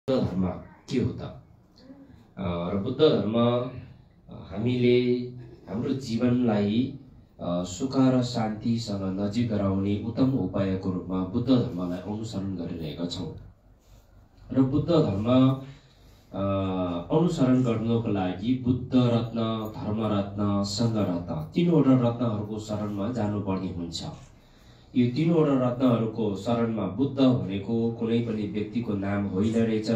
धर्म के हो त र बुद्ध धर्म हामीले हाम्रो जीवनलाई सुख र शान्तिसँग नजिक गराउने उत्तम उपायको रूपमा बुद्ध धर्मलाई अनुसरण गरिरहेका छौँ र बुद्ध धर्म अनुसरण गर्नको लागि बुद्ध रत्न, धर्म रत्न, संघ रत्न तीनवटा रत्नहरूको शरणमा जानुपर्ने हुन्छ। यो तीनवटा रत्नहरूको शरणमा बुद्ध भनेको कुनै पनि व्यक्तिको नाम होइन रहेछ।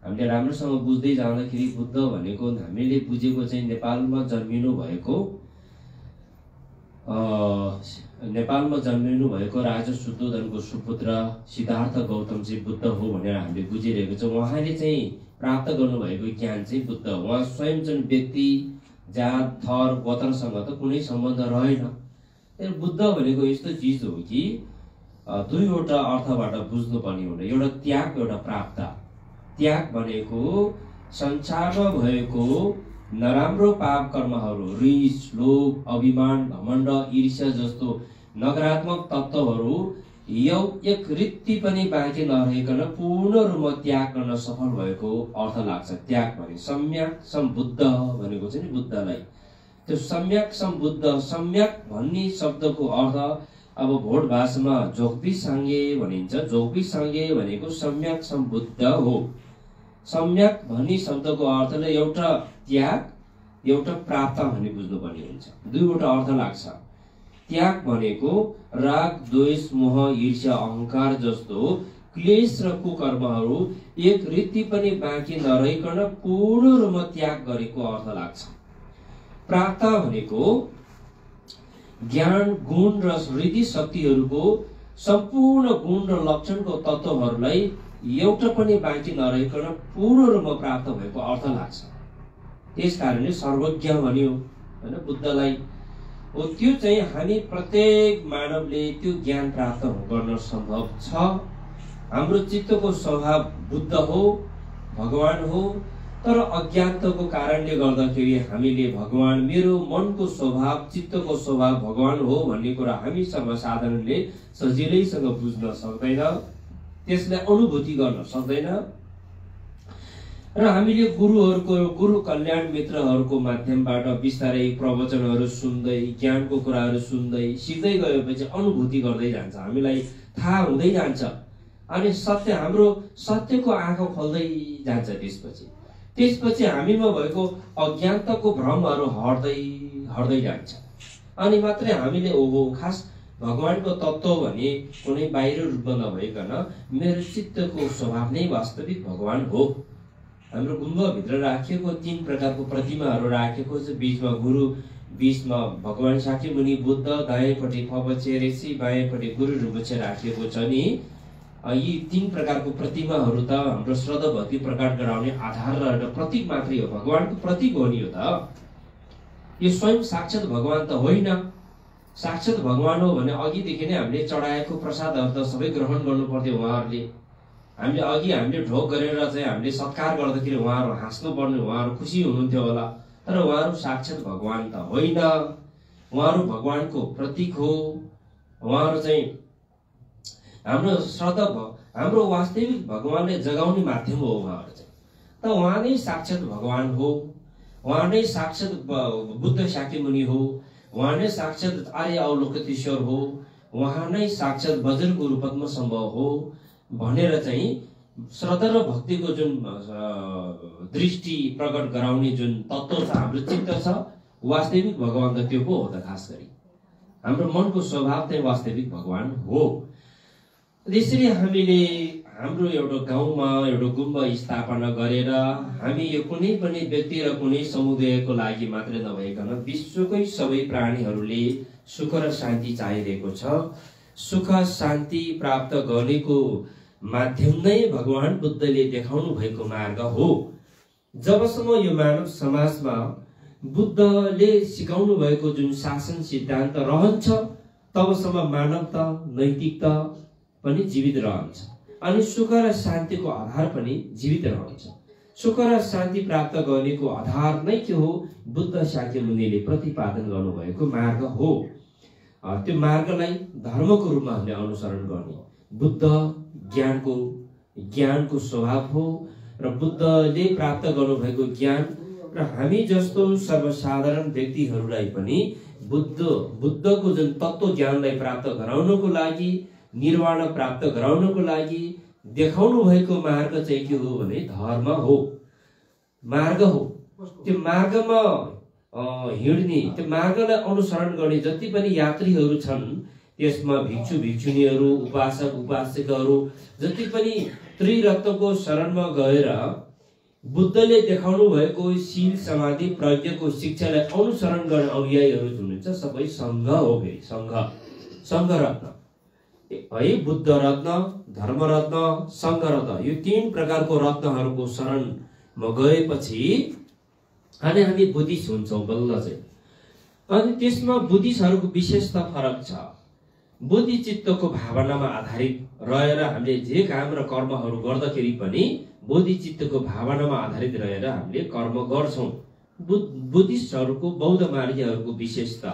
हामीले राम्रोसँग बुझ्दै जाँदाखेरि बुद्ध भनेको हामीले बुझेको चाहिँ नेपालमा जन्मिनु भएको राजा शुद्धोधनको सुपुत्र सिद्धार्थ गौतम चाहिँ बुद्ध हो भनेर हामीले बुझिरहेको छौँ। उहाँले चाहिँ प्राप्त गर्नुभएको ज्ञान चाहिँ बुद्ध, उहाँ स्वयं जुन व्यक्ति जात थर गोत्रसँग त कुनै सम्बन्ध रहेन। बुद्ध भनेको यस्तो चिज हो कि दुईवटा अर्थबाट बुझ्नुपर्ने हुन्छ। एउटा त्याग, एउटा प्राप्त। त्याग भनेको संसारमा भएको नराम्रो पाप कर्महरू, रिस, लोभ, अभिमान, घमण्ड, ईर्ष्या जस्तो नकारात्मक तत्त्वहरू एक रीति पनि बाँकी नरहेकन पूर्ण रूपमा त्याग गर्न सफल भएको अर्थ लाग्छ। त्याग भने सम्यक सम्बुद्ध भनेको चाहिँ नि बुद्धलाई त्यो सम्यक सम्बुद्ध, सम्यक भन्ने शब्दको अर्थ अब भोट भाषामा जोग्बी साङ्गे भनिन्छ। जोग्बी साङ्गे भनेको सम्यक सम्बुद्ध हो। सम्यक भन्ने शब्दको अर्थले एउटा त्याग, एउटा प्राप्त भन्ने बुझ्नुपर्ने हुन्छ। दुईवटा अर्थ लाग्छ। त्याग भनेको राग, द्वेष, मोह, ईर्ष्या, अहंकार जस्तो क्लेश र कुकर्महरू एक रीति पनि बाँकी नरहिकन पूर्ण रूपमा त्याग गरेको अर्थ लाग्छ। प्राप्त भनेको ज्ञान, गुण र हृदय शक्तिहरूको सम्पूर्ण गुण र लक्षणको तत्त्वहरूलाई एउटा पनि बाँकी नरहिकन पूर्ण रूपमा प्राप्त भएको अर्थ लाग्छ। त्यसकारणले सर्वज्ञ भन्यो हैन बुद्धलाई। त्यो चाहिँ हामी प्रत्येक मानवले त्यो ज्ञान प्राप्त गर्न सम्भव छ। हाम्रो चित्तको स्वभाव बुद्ध हो, भगवान हो, तर अज्ञानताको कारणले गर्दाखेरि हामीले भगवान, मेरो मनको स्वभाव, चित्तको स्वभाव भगवान हो भन्ने कुरा हामी सर्वसाधारणले सजिलैसँग बुझ्न सक्दैन, त्यसलाई अनुभूति गर्न सक्दैन। र हामीले गुरु कल्याण मित्रहरूको माध्यमबाट बिस्तारै प्रवचनहरू सुन्दै, ज्ञानको कुराहरू सुन्दै, सिक्दै गएपछि अनुभूति गर्दै जान्छ, हामीलाई थाहा हुँदै जान्छ। अनि हाम्रो सत्यको आँखा खोल्दै जान्छ। त्यसपछि हामीमा भएको अज्ञानताको भ्रमहरू हट्दै जान्छ। अनि मात्रै हामीले ओहो खास भगवानको तत्त्व भने कुनै बाहिर रूपमा नभइकन मेरो चित्तको स्वभाव नै वास्तविक भगवान हो। हाम्रो गुम्बाभित्र राखिएको 3 प्रकारको प्रतिमाहरू राखेको छ। बीचमा गुरु, बीचमा भगवान शाक्यमुनि बुद्ध, दायाँपट्टि पवचे ऋषि, बायाँपट्टि गुरु ऋषि राखिएको छ नि। यी 3 प्रकारको प्रतिमाहरू त हाम्रो श्रद्धा भक्ति प्रकट गराउने आधार र प्रतीक मात्रै हो। भगवानको प्रतीक हो नि यो त। यो स्वयं साक्षात भगवान त होइन। साक्षात भगवान हो भने अघिदेखि नै हामीले चढाएको प्रसादहरू त सबै ग्रहण गर्नु पर्थ्यो उहाँहरूले। हामीले ढोक गरेर चाहिँ हामीले सत्कार गर्दाखेरि उहाँहरू हाँस्नु पर्ने, उहाँहरू खुसी हुनुहुन्थ्यो होला। तर उहाँहरू साक्षात भगवान त होइन। उहाँहरू भगवानको प्रतीक हो। उहाँहरू चाहिँ हाम्रो श्रद्धा, हाम्रो वास्तविक भगवानले जगाउने माध्यम हो उहाँहरू चाहिँ। त उहाँ नै साक्षात भगवान हो। उहाँ नै साक्षात बुद्ध शाक्यमुनि हो। उहाँ नै साक्षात आर्य अवलोकितेश्वर हो। उहाँ नै साक्षात वज्र गुरु पद्म सम्भव हो भनेर चाहिँ श्रद्धा र भक्तिको जुन दृष्टि प्रकट गराउने जुन तत्त्व छ, हाम्रो चित्त छ, वास्तविक भगवान त त्यो पो हो त। खास गरी हाम्रो मनको स्वभाव चाहिँ वास्तविक भगवान हो। त्यसरी हामीले हाम्रो एउटा गाउँमा एउटा गुम्बा स्थापना गरेर हामी यो कुनै पनि व्यक्ति र कुनै समुदायको लागि मात्रै नभइकन विश्वकै सबै प्राणीहरूले सुख र शान्ति चाहिरहेको छ। सुख शान्ति प्राप्त गर्नेको माध्यम नै भगवान बुद्धले देखाउनु भएको मार्ग हो। जबसम्म यो मानव समाजमा बुद्धले सिकाउनु भएको जुन शासन सिद्धान्त रहन्छ तबसम्म मानवता, नैतिकता पनि जीवित रहन्छ। अनि सुख र शान्तिको आधार पनि जीवित रहन्छ। सुख र शान्ति प्राप्त गर्नेको आधार नै के हो? बुद्ध शाक्यमुनिले प्रतिपादन गर्नुभएको मार्ग हो। त्यो मार्गलाई धर्मको रूपमा हामीले अनुसरण गर्ने। बुद्ध ज्ञानको ज्ञानको स्वभाव हो र बुद्धले प्राप्त गर्नुभएको ज्ञान र हामी जस्तो सर्वसाधारण व्यक्तिहरूलाई पनि बुद्धको जुन तत्त्व ज्ञानलाई प्राप्त गराउनको लागि, निर्वाण प्राप्त गराउनको लागि देखाउनु भएको मार्ग चाहिँ के हो भने धर्म हो, मार्ग हो। त्यो मार्गमा हिँड्ने, त्यो मार्गलाई अनुसरण गर्ने जति पनि यात्रीहरू छन्, त्यसमा भिक्षु भिक्षुनीहरू, उपासक उपासिकाहरू जति पनि त्रिरत्नको शरणमा गएर बुद्धले देखाउनु भएको शील समाधि प्रज्ञाको शिक्षालाई अनुसरण गर्ने अनुयायीहरू हुनुहुन्छ, सबै सङ्घ हो। फेरि सङ्घ रत्न है, बुद्ध रत्न, धर्म रत्न, सङ्घ रत्न, यो 3 प्रकारको रत्नहरूको शरणमा गएपछि अनि हामी बुद्धिस्ट हुन्छौँ बल्ल चाहिँ। अनि त्यसमा बुद्धिस्टहरूको विशेषता फरक छ। बुद्धि चित्तको भावनामा आधारित रहेर हामीले जे काम र कर्महरू गर्दाखेरि पनि बुद्धि चित्तको भावनामा आधारित रहेर हामीले कर्म गर्छौँ। बुद्धिस्टहरूको, बौद्ध मार्गीहरूको विशेषता।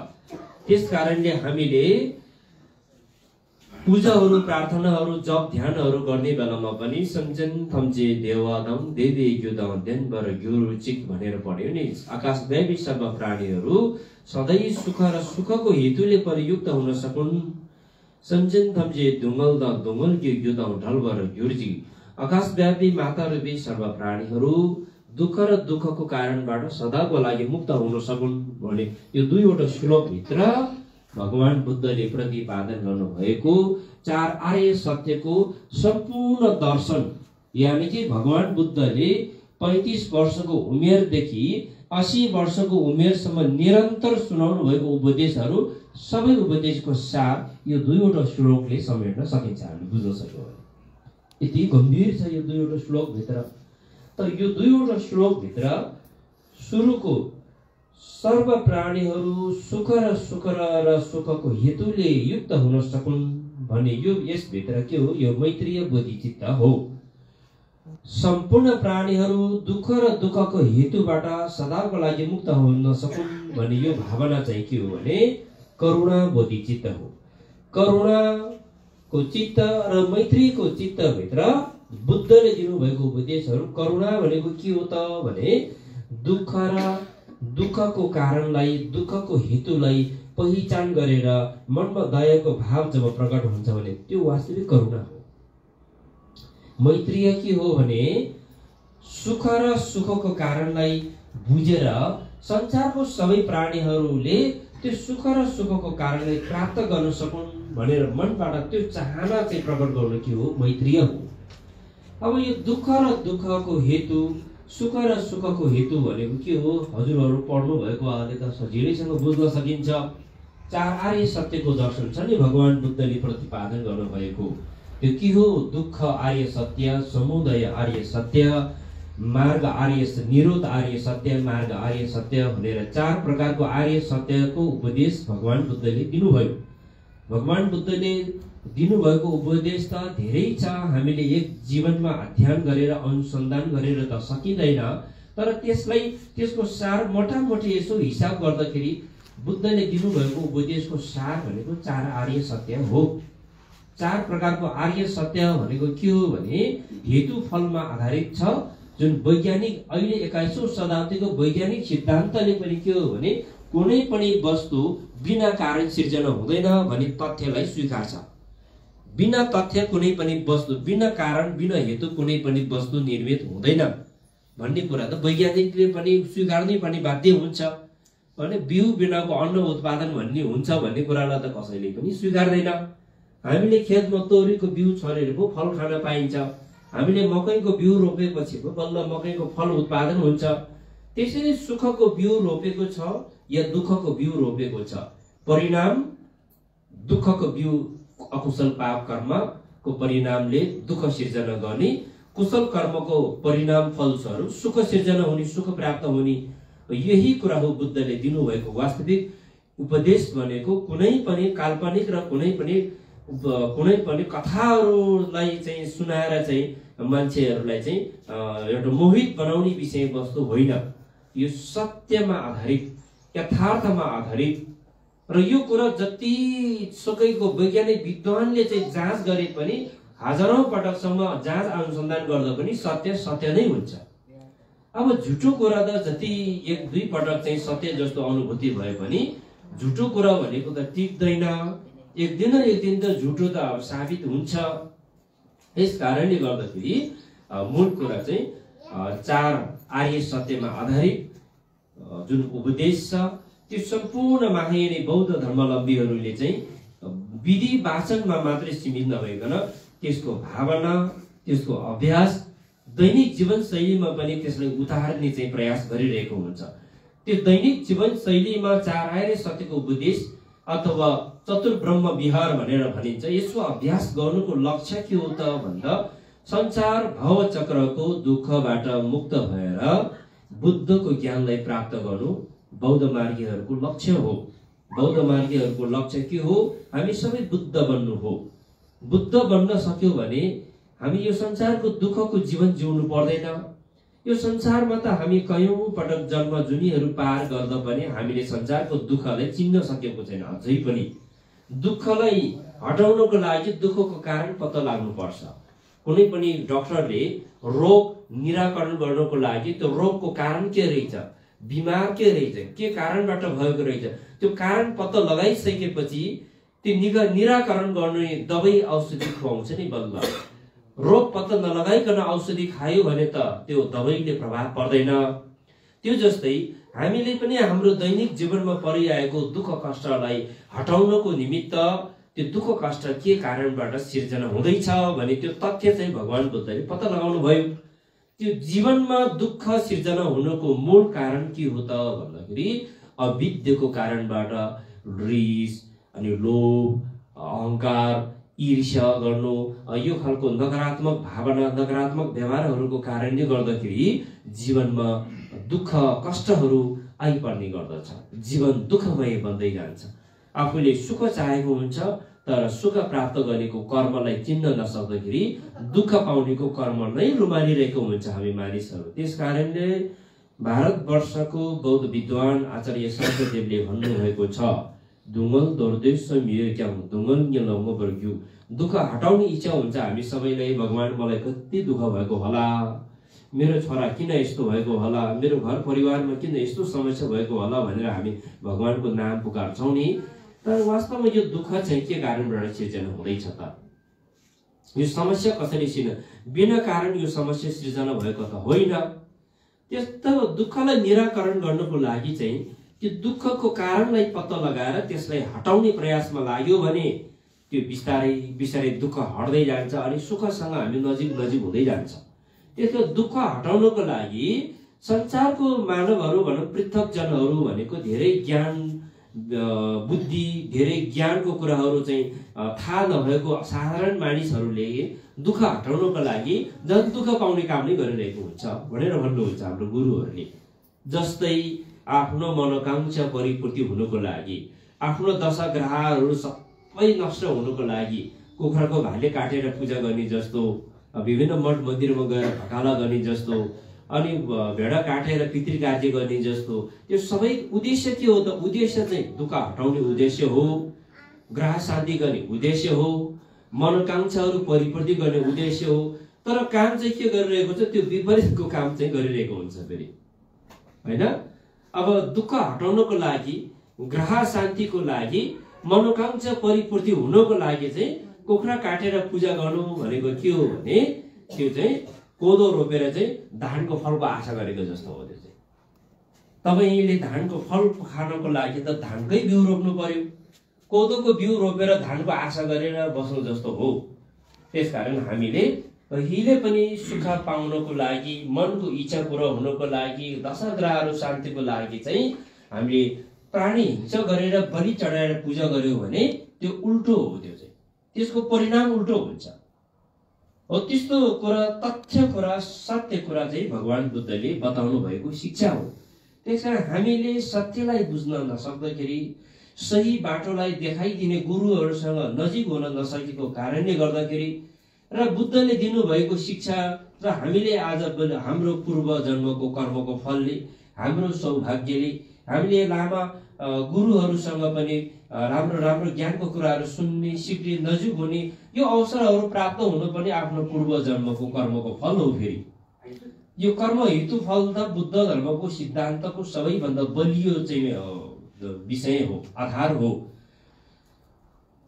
त्यस कारणले हामीले पूजाहरू, प्रार्थनाहरू, जप ध्यानहरू गर्ने बेलामा पनि सम्झन थम्जे देवादम देवी युदम देनबर गुरुचिक भनेर पढ्यो नि। आकाशव्यापी सर्व प्राणीहरू सधैँ सुख र सुखको हेतुले परियुक्त हुन सकुन्। सम्झन थम्जे दुङ्गल द दुङ्गल युदम ढलबर गुरुजी। आकाशव्यापी मातारूपी सर्व प्राणीहरू दुःख र दुःखको कारणबाट सदाको लागि मुक्त हुन सकुन् भने यो 2वटा श्लोकभित्र भगवान बुद्धले प्रतिपादन गर्नुभएको 4 आर्य सत्यको सम्पूर्ण दर्शन, यानि कि भगवान बुद्धले 35 वर्षको उमेरदेखि 80 वर्षको उमेरसम्म निरन्तर सुनाउनु भएको उपदेशहरू, सबै उपदेशको सार यो 2वटा श्लोकले समेट्न सकिन्छ। हामी बुझ्न सक्यौँ भने यति गम्भीर छ यो 2वटा श्लोकभित्र। तर यो 2वटा श्लोकभित्र सुरुको सर्व प्राणीहरू सुख र सुखको हेतुले युक्त हुन सकुन् भने यो यसभित्र के हो? यो मैत्रीय बोधिचित्त हो। सम्पूर्ण प्राणीहरू दुःख र दुःखको हेतुबाट सदाको लागि मुक्त हुन सकुन् भने यो भावना चाहिँ के हो भने करुणा बोधिचित्त हो। करुणाको चित्त र मैत्रीको चित्तभित्र बुद्धले दिनुभएको उपदेशहरू, करुणा भनेको के हो त भने दुःख र दुःखको कारणलाई, दुःखको हेतुलाई पहिचान गरेर मनमा दयाको भाव जब प्रकट हुन्छ भने त्यो वास्तविक करुणा हो। मैत्रीय के हो भने सुख र सुखको कारणलाई बुझेर संसारको सबै प्राणीहरूले त्यो सुख र सुखको कारणलाई प्राप्त गर्न सकुन् भनेर मनबाट त्यो चाहना चाहिँ प्रकट गर्नु के हो? मैत्रीय हो। अब यो दुःख र दुःखको हेतु, सुख र सुखको हेतु भनेको के हो? हजुरहरू पढ्नु भएको अहिले त सजिलैसँग बुझ्न सकिन्छ। 4 आर्य सत्यको दर्शन छ नि भगवान बुद्धले प्रतिपादन गर्नुभएको। त्यो के हो? दुःख आर्य सत्य, समुदय आर्य सत्य, मार्ग आर्य, निरोध आर्य सत्य, मार्ग आर्य सत्य भनेर 4 प्रकारको आर्य सत्यको उपदेश भगवान बुद्धले दिनुभयो। भगवान बुद्धले दिनुभएको उपदेश त धेरै छ, हामीले एक जीवनमा अध्ययन गरेर अनुसन्धान गरेर त सकिँदैन। तर त्यसको सार मोटामोटी यसो हिसाब गर्दाखेरि बुद्धले दिनुभएको उपदेशको सार भनेको 4 आर्य सत्य हो। 4 प्रकारको आर्य सत्य भनेको के हो भने हेतु फलमा आधारित छ, जुन वैज्ञानिक अहिले 21औं शताब्दीको वैज्ञानिक सिद्धान्तले पनि के हो भने कुनै पनि वस्तु बिना कारण सिर्जना हुँदैन भन्ने तथ्यलाई स्वीकार्छ। बिना तथ्य कुनै पनि वस्तु, बिना कारण बिना हेतु कुनै पनि वस्तु निर्मित हुँदैन भन्ने कुरा त वैज्ञानिकले पनि स्वीकार्नै पनि बाध्य हुन्छ। भने बिउ बिनाको अन्न उत्पादन भन्ने हुन्छ भन्ने कुरालाई त कसैले पनि स्वीकार्दैन। हामीले खेतमा तोरीको बिउ छरेर पो फल खान पाइन्छ। हामीले मकैको बिउ रोपेपछि पो बल्ल मकैको फल उत्पादन हुन्छ। त्यसैले सुखको बिउ रोपेको छ या दुःखको बिउ रोपेको छ, परिणाम दुःखको बिउ अकुशल पाप कर्मको परिणामले दुःख सिर्जना गर्ने, कुशल कर्मको परिणाम फलस्वरूप सुख सिर्जना हुने, सुख प्राप्त हुने। यही कुरा हो बुद्धले दिनुभएको वास्तविक उपदेश भनेको। कुनै पनि काल्पनिक र कुनै पनि कथाहरूलाई चाहिँ सुनाएर चाहिँ मान्छेहरूलाई चाहिँ एउटा मोहित बनाउने विषय वस्तु होइन। यो सत्यमा आधारित, यथार्थमा आधारित र यो कुरा जति सकैको वैज्ञानिक विद्वानले चाहिँ जाँच गरे पनि हजारौं पटकसम्म जाँच अनुसन्धान गर्दा पनि सत्य सत्य नै हुन्छ। अब झुटो कुरा त जति 1-2 पटक चाहिँ सत्य जस्तो अनुभूति भए पनि झुटो कुरा भनेको त टिक्दैन, एक दिन न एक दिन त झुटो त अब साबित हुन्छ। यस कारणले गर्दाखेरि मूल कुरा चाहिँ 4 आर्य सत्यमा आधारित जुन उपदेश छ त्यो सम्पूर्ण महायानी बौद्ध धर्मावलम्बीहरूले चाहिँ विधि वाचनमा मात्रै सीमित नभइकन त्यसको भावना, त्यसको अभ्यास, दैनिक जीवनशैलीमा पनि त्यसलाई उतार्ने चाहिँ प्रयास गरिरहेको हुन्छ। त्यो दैनिक जीवनशैलीमा 4 आर्य सत्यको उपदेश अथवा चतुर्ब्रह्म विहार भनेर भनिन्छ। यसको अभ्यास गर्नुको लक्ष्य के हो त भन्दा संसार भव चक्रको दुःखबाट मुक्त भएर बुद्धको ज्ञानलाई प्राप्त गर्नु बौद्ध मार्गीहरूको लक्ष्य हो। बौद्ध मार्गीहरूको लक्ष्य के हो? हामी सबै बुद्ध बन्नु हो। बुद्ध बन्न सक्यौं भने हामी यो संसारको दुःखको जीवन जिउनु पर्दैन। यो संसारमा त हामी कयौं पटक जन्म जुनीहरू पार गर्दा पनि हामीले संसारको दुःखलाई चिन्न सकेको छैन। अझै पनि दुःखलाई हटाउनको लागि दुःखको कारण पत्ता लाग्नु पर्छ। कुनै पनि डाक्टरले रोग निराकरण गर्नको लागि त्यो रोगको कारण के रहेछ, बिमार के रहेछ, के कारणबाट भएको रहेछ, त्यो कारण पत्ता लगाइसकेपछि त्यो निराकरण गर्ने दबाई औषधि खुवाउँछ नि बल्ल। रोग पत्ता नलगाइकन औषधि खायो भने त त्यो दबाईले प्रभाव पर्दैन। त्यो जस्तै हामीले पनि हाम्रो दैनिक जीवनमा परिआएको दुःख कष्टलाई हटाउनको निमित्त त्यो दुःख कष्ट के कारणबाट सिर्जना हुँदैछ भने त्यो तथ्य चाहिँ भगवान बुद्धले पत्ता लगाउनु भयो। त्यो जीवनमा दुःख सिर्जना हुनुको मूल कारण के हो त भन्दाखेरि अविद्यको कारणबाट रिस अनि लोभ, अहंकार, ईर्ष्या गर्नु, यो खालको नकारात्मक भावना, नकारात्मक व्यवहारहरूको कारणले गर्दाखेरि जीवनमा दुःख कष्टहरू आइपर्ने गर्दछ। जीवन दुःखमय बन्दै जान्छ। आफूले सुख चाहेको हुन्छ तर सुख प्राप्त गरेको कर्मलाई चिन्न नसक्दाखेरि दुःख पाउनेको कर्म नै रुमालिरहेको हुन्छ हामी मानिसहरू। त्यसकारणले भारतवर्षको बौद्ध विद्वान आचार्य शङ्करदेवले भन्नुभएको छ, दुंगल दोर्देश मिर्क्याङ दुंगल न्यलङ्ग बर्ग्यु। दुःख हटाउने इच्छा हुन्छ हामी सबैलाई। भगवान मलाई कति दुःख भएको होला, मेरो छोरा किन यस्तो भएको होला, मेरो घर परिवारमा किन यस्तो समस्या भएको होला भनेर हामी भगवानको नाम पुकार्छौं नि। तर वास्तवमा यो दुःख चाहिँ के कारणबाट सिर्जना हुँदैछ त? यो समस्या कसरी बिना कारण यो समस्या सृजना भएको त होइन। त्यस्तो दुःखलाई निराकरण गर्नको लागि चाहिँ त्यो दुःखको कारणलाई पत्ता लगाएर त्यसलाई हटाउने प्रयासमा लाग्यो भने त्यो बिस्तारै बिस्तारै दुःख हट्दै जान्छ अनि सुखसँग हामी नजिक हुँदै जान्छ। त्यसको दुःख हटाउनको लागि संसारको मानवहरू भनौं पृथक जनहरू भनेको धेरै ज्ञान बुद्धि, धेरै ज्ञानको कुराहरू चाहिँ थाहा नभएको साधारण मानिसहरूले दुःख हटाउनको लागि जन दुःख पाउने काम नै गरिरहेको हुन्छ भनेर भन्नुहुन्छ हाम्रो गुरुहरूले। जस्तै आफ्नो मनोकांक्षा परिपूर्ति हुनुको लागि, आफ्नो दशा ग्रहहरू सबै नष्ट हुनुको लागि कुखुराको भाले काटेर पूजा गर्ने जस्तो, विभिन्न मठ मन्दिरमा गएर ढकाला गर्ने जस्तो, अनि भेडा काटेर पितृ कार्य गर्ने जस्तो, यो सबै उद्देश्य के हो त? उद्देश्य चाहिँ दुःख हटाउने उद्देश्य हो, ग्रह शान्ति गर्ने उद्देश्य हो, मनोकांक्षाहरू परिपूर्ति गर्ने उद्देश्य हो। तर काम चाहिँ के गरिरहेको छ? त्यो विपरीतको काम चाहिँ गरिरहेको हुन्छ फेरि, हैन? अब दुःख हटाउनको लागि, ग्रह शान्तिको लागि, मनोकांक्षा परिपूर्ति हुनको लागि चाहिँ कुखुरा काटेर पूजा गर्नु भनेको के हो भने त्यो चाहिँ कोदो रोपेर चाहिँ धानको फलको आशा गरेको जस्तो हो। त्यो चाहिँ तपाईले धानको फल खानको लागि त धानकै बिउ रोप्नु पर्यो। कोदोको बिउ रोपेर धानको आशा गरेर बस्नु जस्तो हो। त्यसकारण हामीले कहिले पनि सुख पाउनको लागि, मनको इच्छा पूरा हुनको लागि, दशग्रहहरू शान्तिको लागि चाहिँ हामीले प्राणी हिंसा गरेर बलि चढाएर पूजा गर्यो भने त्यो उल्टो हो। त्यो चाहिँ त्यसको परिणाम उल्टो हुन्छ। हो त्यस्तो कुरा, तथ्य कुरा, सत्य कुरा चाहिँ भगवान बुद्धले बताउनु भएको शिक्षा हो। त्यसकारण हामीले सत्यलाई बुझ्न नसक्दाखेरि, सही बाटोलाई देखाइदिने गुरुहरूसँग नजिक हुन नसकेको कारणले गर्दाखेरि र बुद्धले दिनुभएको शिक्षा र हामीले आज हाम्रो पूर्व जन्मको कर्मको फलले, हाम्रो सौभाग्यले हामीले लामा गुरुहरूसँग पनि राम्रो राम्रो ज्ञानको कुराहरू सुन्ने, सिक्ने, नजिक हुने यो अवसरहरू प्राप्त हुनु पनि आफ्नो पूर्व जन्मको कर्मको फल हो। फेरि यो कर्म हेतु फल त बुद्ध धर्मको सिद्धान्तको सबैभन्दा बलियो चाहिँ विषय हो, आधार हो।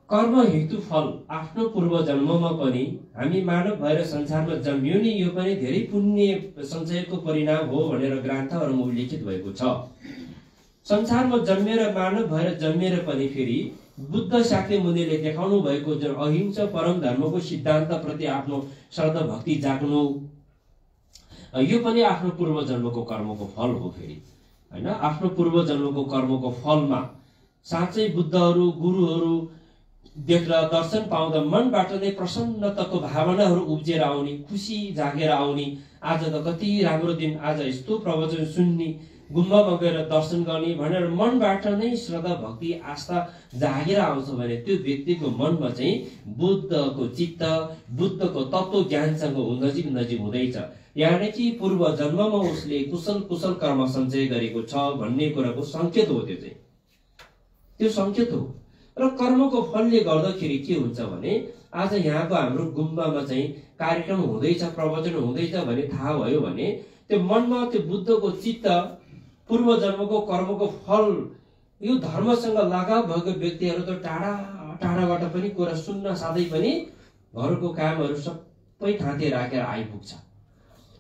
कर्म हेतु फल आफ्नो पूर्व जन्ममा पनि हामी मानव भएर संसारमा जन्मियो नि, यो पनि धेरै पुण्य सञ्चयको परिणाम हो भनेर ग्रन्थहरूमा उल्लेखित भएको छ। संसारमा जन्मेर मानव भएर जन्मेर पनि फेरि बुद्ध शाक्य मुनिले देखाउनु भएको जुन अहिंसा परम धर्मको सिद्धान्त प्रति आफ्नो श्रद्धा भक्ति जाग्नु, यो पनि आफ्नो पूर्व जन्मको कर्मको फल हो। फेरि हैन, आफ्नो पूर्व जन्मको कर्मको फलमा साँच्चै बुद्धहरू, गुरुहरू देख्दा दर्शन पाउँदा मनबाट नै प्रसन्नताको भावनाहरू उब्जेर आउने, खुसी जागेर आउने, आज त कति राम्रो दिन, आज यस्तो प्रवचन सुन्ने, गुम्बामा गएर दर्शन गर्ने भनेर मनबाट नै श्रद्धा भक्ति आस्था जागेर आउँछ भने त्यो व्यक्तिको मनमा चाहिँ बुद्धको चित्त, बुद्धको तत्त्व ज्ञानसँग नजिक नजिक हुँदैछ। यानि कि पूर्व जन्ममा उसले कुशल कुशल कर्म सञ्चय गरेको छ भन्ने कुराको सङ्केत हो। त्यो चाहिँ त्यो सङ्केत हो। र कर्मको फलले गर्दाखेरि के हुन्छ भने आज यहाँको हाम्रो गुम्बामा चाहिँ कार्यक्रम हुँदैछ, प्रवचन हुँदैछ भने थाहा भयो भने त्यो मनमा त्यो बुद्धको चित्त, पूर्व जन्मको कर्मको फल, यो धर्मसँग लगाव भएको व्यक्तिहरू त टाढा टाढाबाट पनि कुरा सुन्न साथै पनि घरको कामहरू सबै थाँते राखेर आइपुग्छ।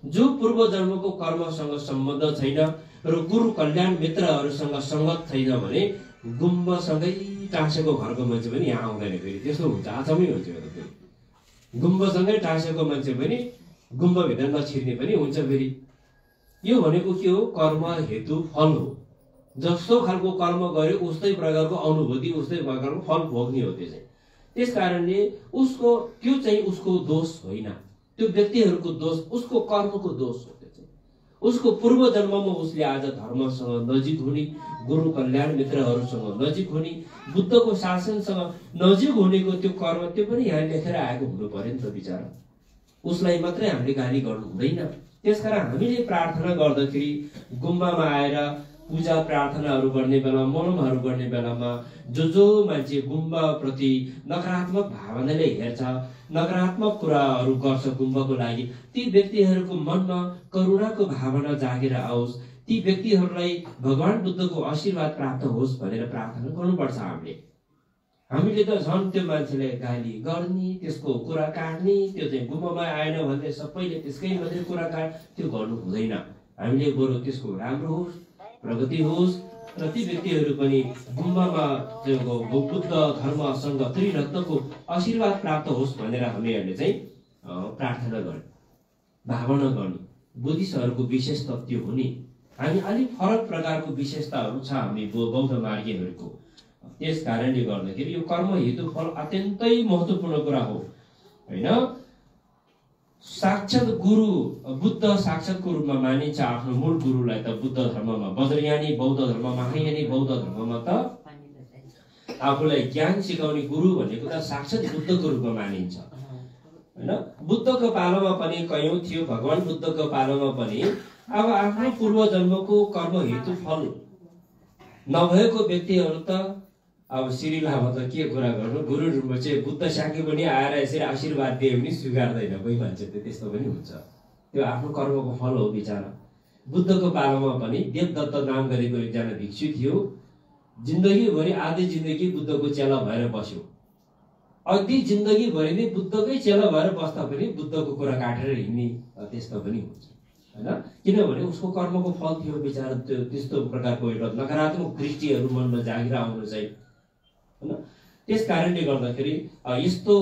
जो पूर्व जन्मको कर्मसँग सम्बन्ध छैन र गुरु कल्याण मित्रहरूसँग सङ्गत छैन भने गुम्बासँगै टाँसेको घरको मान्छे पनि यहाँ आउँदैन। फेरि त्यस्तो हुन्छ, आचमै हुन्छ। फेरि गुम्बासँगै टाँसेको मान्छे पनि गुम्बाभित्र नछिर्ने पनि हुन्छ। फेरि यो भनेको के हो? कर्म हेतु फल हो। जस्तो खालको कर्म गर्यो उस्तै प्रकारको अनुभूति, उस्तै प्रकारको फल भोग्ने हो। त्यो चाहिँ त्यस कारणले उसको त्यो चाहिँ उसको दोष होइन, त्यो व्यक्तिहरूको दोष, उसको कर्मको दोष हो। त्यो चाहिँ उसको पूर्व जन्ममा उसले आज धर्मसँग नजिक हुने, गुरु कल्याण मित्रहरूसँग नजिक हुने, बुद्धको शासनसँग नजिक हुनेको त्यो कर्म, त्यो पनि यहाँ लेखेर आएको हुनु पर्यो नि त बिचारा। उसलाई मात्रै हामीले गाली गर्नु हुँदैन। त्यसकारण हामीले प्रार्थना गर्दाखेरि गुम्बामा आएर पूजा प्रार्थनाहरू गर्ने बेला, मननहरू गर्ने बेलामा जो मान्छे गुम्बा प्रति नकारात्मक भावनाले हेर्छ, नकारात्मक कुराहरू गर्छ गुम्बाको लागि, ती व्यक्तिहरूको मनमा करुणाको भावना जागेर आओस्, ती व्यक्तिहरूलाई भगवान बुद्धको आशीर्वाद प्राप्त होस् भनेर प्रार्थना गर्नुपर्छ। हामीले त झन् त्यो मान्छेलाई गाली गर्ने, त्यसको कुरा काट्ने, त्यो चाहिँ गुम्बामा आएन भने सबैले त्यसकै मात्रै कुरा काट, त्यो गर्नु हुँदैन। हामीले बरु त्यसको राम्रो होस्, प्रगति होस् र ती व्यक्तिहरू पनि गुम्बामा बुद्ध धर्मसँग त्रिरत्नको आशीर्वाद प्राप्त होस् भनेर हामीहरूले चाहिँ प्रार्थना गर्ने, भावना गर्ने। बुद्धिस्टहरूको विशेषता त्यो हो नि। हामी अलिक फरक प्रकारको विशेषताहरू छ हामी बौद्ध मार्गीहरूको। त्यस कारणले गर्दाखेरि यो कर्म हेतु फल अत्यन्तै महत्त्वपूर्ण कुरा हो हैन। साक्षात गुरु बुद्ध साक्षातको रूपमा मानिन्छ आफ्नो मूल गुरुलाई त बुद्ध धर्ममा, वज्रयानी बौद्ध धर्म, महायानी बौद्ध धर्ममा त आफूलाई ज्ञान सिकाउने गुरु भनेको त साक्षात बुद्धको रूपमा मानिन्छ हैन। बुद्धको पालोमा पनि कयौं थियो, भगवान बुद्धको पालोमा पनि अब आफ्नो पूर्व जन्मको कर्म हेतु फल नभएको व्यक्तिहरू त अब श्री लामा त के कुरा गर्नु, गुरु रूपमा चाहिँ बुद्ध शाक्य पनि आएर यसरी आशीर्वाद दिए पनि स्वीकार्दैन कोही मान्छे, त त्यस्तो पनि हुन्छ। त्यो आफ्नो कर्मको फल हो बिचारा। बुद्धको पालोमा पनि देवदत्त नाम गरेको एकजना भिक्षु थियो, जिन्दगीभरि आधी जिन्दगी बुद्धको चेला भएर बस्यो। अघि जिन्दगीभरि नै बुद्धकै चेला भएर बस्दा पनि बुद्धको कुरा काटेर हिँड्ने, त्यस्तो पनि हुन्छ हैन। किनभने उसको कर्मको फल थियो बिचारा। त्यो त्यस्तो प्रकारको एउटा नकारात्मक दृष्टिहरू मनमा जागेर आउनु चाहिँ हैन। त्यस कारणले गर्दाखेरि यस्तो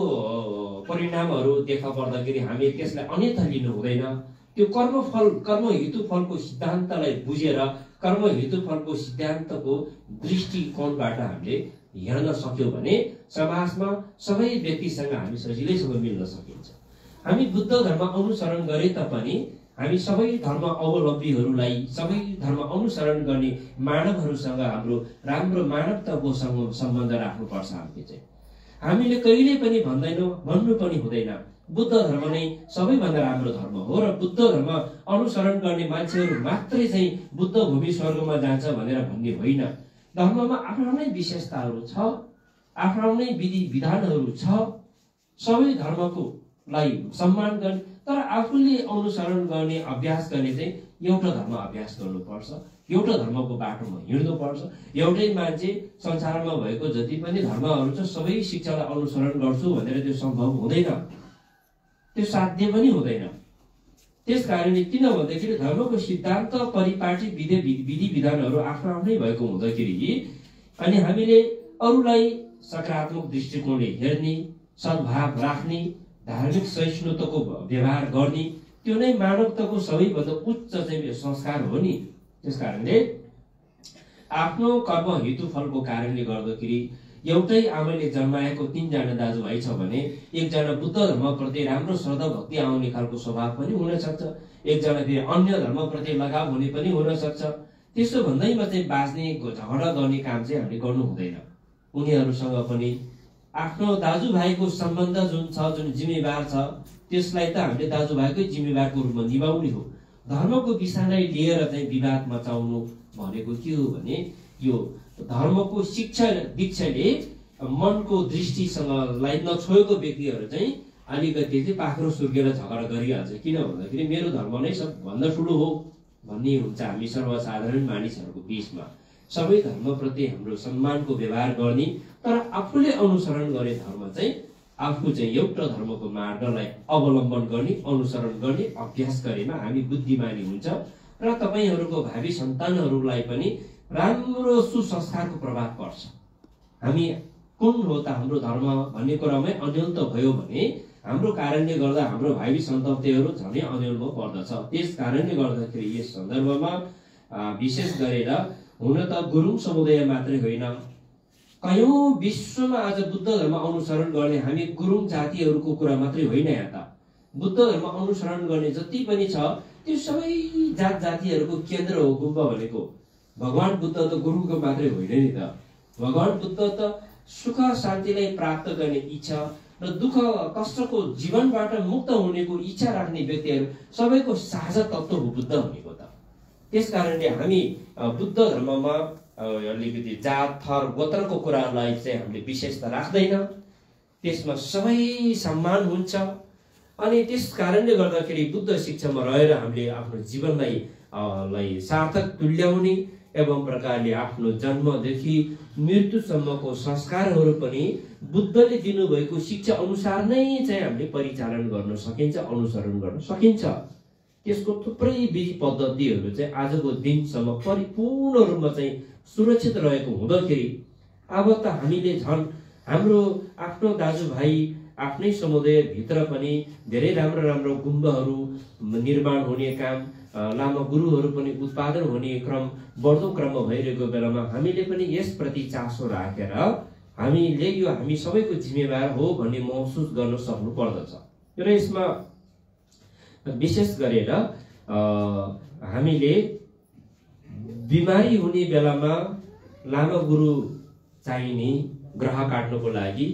परिणामहरू देखा पर्दाखेरि हामी त्यसलाई अन्यथा लिनु हुँदैन। त्यो कर्म हेतु फलको सिद्धान्तलाई बुझेर कर्म हेतु फलको सिद्धान्तको दृष्टिकोणबाट हामीले हेर्न सक्यौँ भने समाजमा सबै व्यक्तिसँग हामी सजिलैसँग मिल्न सकिन्छ। हामी बुद्ध धर्म अनुसरण गरे तापनि हामी सबै धर्म अवलम्बीहरूलाई, सबै धर्म अनुसरण गर्ने मानवहरूसँग हाम्रो राम्रो मानवताको सम्बन्ध राख्नुपर्छ। हामीले कहिले पनि भन्नु पनि हुँदैन बुद्ध धर्म नै सबैभन्दा राम्रो धर्म हो र बुद्ध धर्म अनुसरण गर्ने मान्छेहरू मात्रै चाहिँ बुद्ध भूमि स्वर्गमा जान्छ भनेर भन्ने होइन। धर्ममा आफ्नै विशेषताहरू छ, आफ्नै विधि विधानहरू छ। सबै धर्मको लाई सम्मान गर्ने, तर आफूले अनुसरण गर्ने अभ्यास गर्ने चाहिँ एउटा धर्म अभ्यास गर्नुपर्छ, एउटा धर्मको बाटोमा हिँड्नुपर्छ। एउटै मान्छे संसारमा भएको जति पनि धर्महरू छ सबै शिक्षालाई अनुसरण गर्छु भनेर त्यो सम्भव हुँदैन, त्यो साध्य पनि हुँदैन। त्यसकारणले किन भन्दाखेरि धर्मको सिद्धान्त परिपाटी विधि विधानहरू आफ्नो आफ्नै भएको हुँदाखेरि अनि हामीले अरूलाई सकारात्मक दृष्टिकोणले हेर्ने, सद्भाव राख्ने, धार्मिक सहिष्णुताको व्यवहार गर्ने, त्यो नै मानवताको सबैभन्दा उच्च चाहिँ संस्कार हो नि। त्यसकारणले आफ्नो कर्म हेतुफलको कारणले गर्दाखेरि एउटै आमाले जन्माएको 3 जना दाजुभाइ छ भने एकजना बुद्ध धर्मप्रति राम्रो श्रद्धा भक्ति आउने खालको स्वभाव पनि हुन सक्छ, एकजना फेरि अन्य धर्मप्रति लगाव हुने पनि हुन सक्छ। त्यसो भन्दैमा चाहिँ बाँच्ने झगडा गर्ने काम चाहिँ हामीले गर्नु हुँदैन। उनीहरूसँग पनि आफ्नो दाजुभाइको सम्बन्ध जुन छ, जुन जिम्मेवार छ, त्यसलाई त हामीले दाजुभाइकै जिम्मेवारको रूपमा निभाउने हो। धर्मको विषयलाई लिएर चाहिँ विवाद मचाउनु भनेको के हो भने यो धर्मको शिक्षा दीक्षाले मनको दृष्टिसँगलाई नछोएको व्यक्तिहरू चाहिँ अलिकति चाहिँ पाखरो सुर्केर झगडा गरिहाल्छ। किन भन्दाखेरि मेरो धर्म नै सबभन्दा ठुलो हो भन्ने हुन्छ हामी सर्वसाधारण मानिसहरूको बीचमा। सबै धर्मप्रति हाम्रो सम्मानको व्यवहार गर्ने, तर आफूले अनुसरण गर्ने धर्म चाहिँ आफू चाहिँ एउटा धर्मको मार्गलाई अवलम्बन गर्ने, अनुसरण गर्ने अभ्यास गरेमा हामी बुद्धिमानी हुन्छ र तपाईहरूको भावी सन्तानहरूलाई पनि राम्रो सुसंस्कारको प्रभाव पर्छ। हामी कुन हो त हाम्रो धर्म भन्ने कुरामै अन्योन्त भयो भने हाम्रो कारणले गर्दा हाम्रो भावी सन्ततिहरू झनै अन्योलमा पर्दछ। त्यस कारणले गर्दाखेरि यस सन्दर्भमा विशेष गरेर हुन त गुरुङ समुदाय मात्रै होइन, कयौं विश्वमा आज बुद्ध धर्म अनुसरण गर्ने हामी गुरुङ जातिहरूको कुरा मात्रै होइन। यहाँ त बुद्ध धर्म अनुसरण गर्ने जति पनि छ त्यो सबै जात जातिहरूको केन्द्र हो गुम्बा भनेको। भगवान बुद्ध त गुरुङको मात्रै होइन नि त। भगवान बुद्ध त सुख शान्तिलाई प्राप्त गर्ने इच्छा र दुःख कष्टको जीवनबाट मुक्त हुनेको इच्छा राख्ने व्यक्तिहरू सबैको साझा तत्त्व हो बुद्ध भनेको त। त्यसकारणले हामी बुद्ध धर्ममा अलिकति जात थर गोत्रको कुरालाई चाहिँ हामीले विशेषता राख्दैन, त्यसमा सबै सम्मान हुन्छ। अनि त्यस कारणले गर्दाखेरि बुद्ध शिक्षामा रहेर हामीले आफ्नो जीवनलाई सार्थक तुल्याउने एवं प्रकारले आफ्नो जन्मदेखि मृत्युसम्मको संस्कारहरू पनि बुद्धले दिनुभएको शिक्षा अनुसार नै चाहिँ हामीले परिचालन गर्न सकिन्छ, अनुसरण गर्न सकिन्छ। त्यसको थुप्रै विधि पद्धतिहरू चाहिँ आजको दिनसम्म परिपूर्ण रूपमा चाहिँ सुरक्षित रहेको हुँदाखेरि अब त हामीले झन् हाम्रो आफ्नो दाजुभाइ आफ्नै समुदायभित्र पनि धेरै राम्रो राम्रो गुम्बाहरू निर्माण हुने काम, लामा गुरुहरू पनि उत्पादन हुने क्रम बढ्दो क्रममा भइरहेको बेलामा हामीले पनि यसप्रति चासो राखेर हामीले यो हामी सबैको जिम्मेवार हो भन्ने महसुस गर्न सक्नु पर्दछ। र यसमा विशेष गरेर हामीले बिमारी हुने बेलामा लामा गुरु चाहिने, ग्रह काट्नको लागि,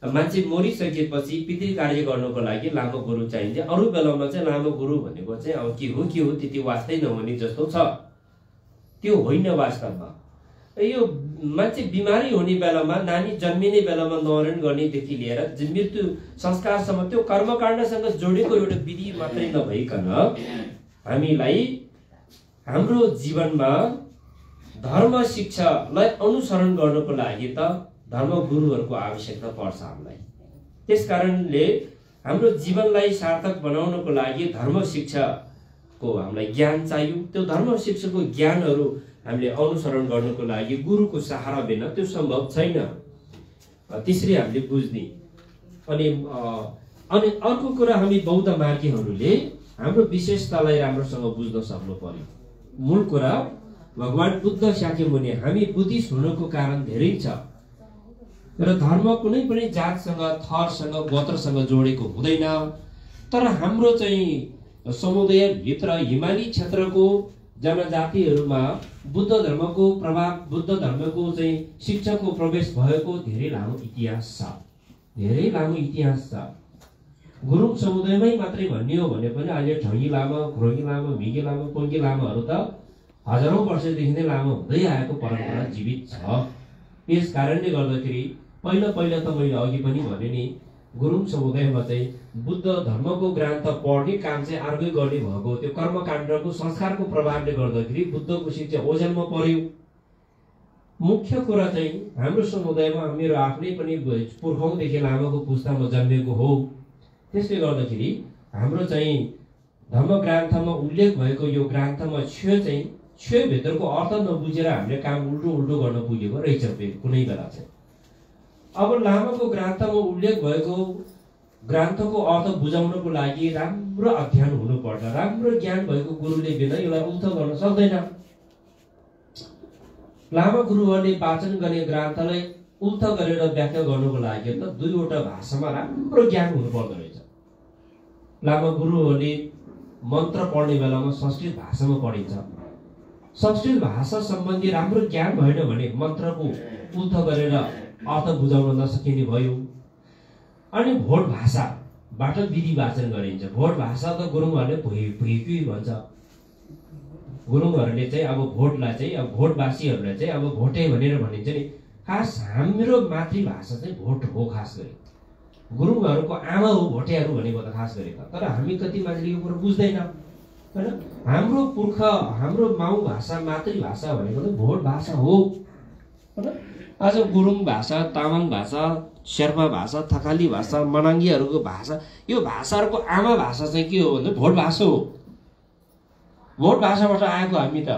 मान्छे मरिसकेपछि पितृ कार्य गर्नको लागि लामा गुरु चाहिन्छ। अरू बेलामा चाहिँ लामा गुरु भनेको चाहिँ अब के हो त्यति वास्तै नहुने जस्तो छ, त्यो होइन वास्तवमा। यो मान्छे बिमारी हुने बेलामा, नानी जन्मिने बेलामा न्वारण गर्नेदेखि लिएर मृत्यु संस्कारसम्म त्यो कर्मकाण्डसँग जोडेको एउटा विधि मात्रै नभइकन हामीलाई हाम्रो जीवनमा धर्म शिक्षालाई अनुसरण गर्नको लागि त धर्म गुरुहरूको आवश्यकता पर्छ हामीलाई। त्यसकारणले हाम्रो जीवनलाई सार्थक बनाउनको लागि धर्म शिक्षाको हामीलाई ज्ञान चाहियो। त्यो धर्म शिक्षाको ज्ञानहरू हामीले अनुसरण गर्नको लागि गुरुको सहारा बिना त्यो सम्भव छैन। त्यसरी हामीले बुझ्ने। अनि अर्को कुरा, हामी बौद्ध मार्गीहरूले हाम्रो विशेषतालाई राम्रोसँग बुझ्न सक्नु पर्यो। मूल कुरा भगवान बुद्ध शाक्यमुनि, हामी बुद्धिस्ट हुनुको कारण धेरै छ र धर्म कुनै पनि जातसँग, थरसँग, गोत्रसँग जोडेको हुँदैन। तर हाम्रो चाहिँ समुदायभित्र हिमाली क्षेत्रको जनजातिहरूमा बुद्ध धर्मको प्रभाव, बुद्ध धर्मको चाहिँ शिक्षाको प्रवेश भएको धेरै लामो इतिहास छ, धेरै लामो इतिहास छ। गुरुङ समुदायमै मात्रै भन्ने हो भने पनि अहिले ठगी लामा, घ्रोगी लामा, भिगे लामा, पोङ्गे लामाहरू त हजारौं वर्षदेखि नै लामो हुँदै आएको परम्परा जीवित छ। यस कारणले गर्दाखेरि पहिला त मैले अघि पनि भने नि, गुरुङ समुदायमा चाहिँ बुद्ध धर्मको ग्रन्थ पढ्ने काम चाहिँ अर्कै गर्ने भएको, त्यो कर्मकाण्डको संस्कारको प्रभावले गर्दाखेरि बुद्धको शिक्षा ओझेलमा पर्यो। मुख्य कुरा चाहिँ हाम्रो समुदायमा मेरो आफ्नै पनि पुर्खौँदेखि लामाको पुस्तामा जन्मेको हो। त्यसले गर्दाखेरि हाम्रो चाहिँ धर्म ग्रन्थमा उल्लेख भएको यो ग्रन्थमा छ्यो भित्रको अर्थ नबुझेर हामीले काम उल्टो गर्न पुगेको रहेछ कुनै बेला चाहिँ। अब लामाको ग्रन्थमा उल्लेख भएको ग्रन्थको अर्थ बुझाउनको लागि राम्रो अध्ययन हुनुपर्छ। राम्रो ज्ञान भएको गुरुले बिना यसलाई उल्थ गर्न सक्दैन। लामा गुरुहरूले वाचन गर्ने ग्रन्थलाई उल्थ गरेर व्याख्या गर्नुको लागि त दुईवटा भाषामा राम्रो ज्ञान हुनुपर्दो रहेछ। लामा गुरुहरूले मन्त्र पढ्ने बेलामा संस्कृत भाषामा पढिन्छ। संस्कृत भाषा सम्बन्धी राम्रो ज्ञान भएन भने मन्त्रको उल्थ गरेर अर्थ बुझाउन नसकिने भयो। अनि भोट भाषाबाट विधि वाचन गरिन्छ। भोट भाषा त गुरुङहरूले भुइक्युई भन्छ। गुरुङहरूले चाहिँ अब भोटलाई चाहिँ अब भोटवासीहरूलाई चाहिँ अब भोटे भनेर भनिन्छ नि। खास हाम्रो मातृभाषा चाहिँ भोट हो। खास गरी गुरुङहरूको आमा हो भोटेहरू भनेको त खास गरी त। तर हामी कति मान्छेले यो कुरो बुझ्दैन हैन। हाम्रो पुर्खा हाम्रो माउ भाषा मातृभाषा भनेको त भोट भाषा हो हैन। आज गुरुङ भाषा, तामाङ भाषा, शेर्पा भाषा, थकाली भाषा, मनाङ्गीहरूको भाषा, यो भाषाहरूको आमा भाषा चाहिँ के हो भन्दा भोट भाषा हो। भोट भाषाबाट आएको हामी त।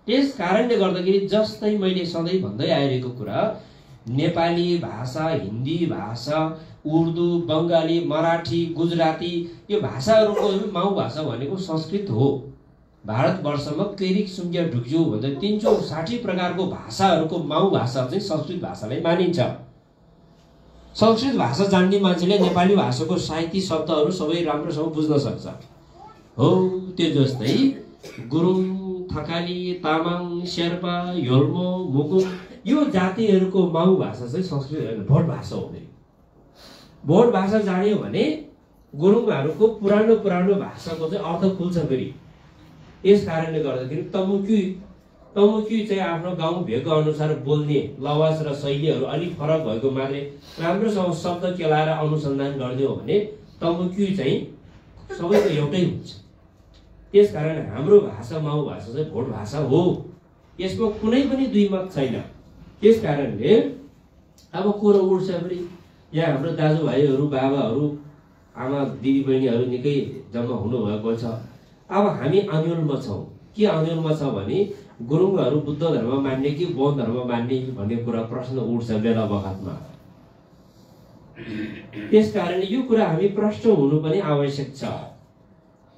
त्यस कारणले गर्दाखेरि जस्तै मैले सधैँ भन्दै आइरहेको कुरा, नेपाली भाषा, हिन्दी भाषा, उर्दू, बङ्गाली, मराठी, गुजराती यो भाषाहरूको माउ भाषा भनेको संस्कृत हो। भारतवर्षमा कैरिक सुङ्ग्या ढुक्ज्यू भन्दा 360 प्रकारको भाषाहरूको माउ भाषा चाहिँ संस्कृत भाषालाई मानिन्छ। संस्कृत भाषा जान्ने मान्छेले नेपाली भाषाको साहित्यिक शब्दहरू सबै राम्रोसँग बुझ्न सक्छ। हो त्यो जस्तै गुरुङ, थकाली, तामाङ, शेर्पा, योल्मो, मुकुङ यो जातिहरूको माउ भाषा चाहिँ संस्कृत भोट भाषा हो। भोट भाषा जान्यो भने गुरुङहरूको पुरानो भाषाको चाहिँ अर्थ खुल्छ फेरि। यस कारणले गर्दाखेरि तमुक्यु चाहिँ आफ्नो गाउँ भेगको अनुसार बोल्ने लवाज र शैलीहरू अलिक फरक भएको मात्रै राम्रोसँग शब्द केलाएर अनुसन्धान गर्ने हो भने तमुक्यु चाहिँ सबैको एउटै हुन्छ। त्यस कारण हाम्रो भाषा माउ भाषा चाहिँ भोट भाषा हो। यसमा कुनै पनि दुई मत छैन। त्यस कारणले अब कुरो उठ्छ फेरि यहाँ हाम्रो दाजुभाइहरू, बाबाहरू, आमा, दिदी बहिनीहरू निकै जम्मा हुनुभएको छ। अब हामी अन्योलमा छौँ। के अन्योलमा छ भने गुरुङहरू बुद्ध धर्म मान्ने कि बौद्ध धर्म मान्ने भन्ने कुरा प्रश्न उठ्छ बेला बखतमा। त्यस कारण यो कुरा हामी प्रष्ट हुनु पनि आवश्यक छ।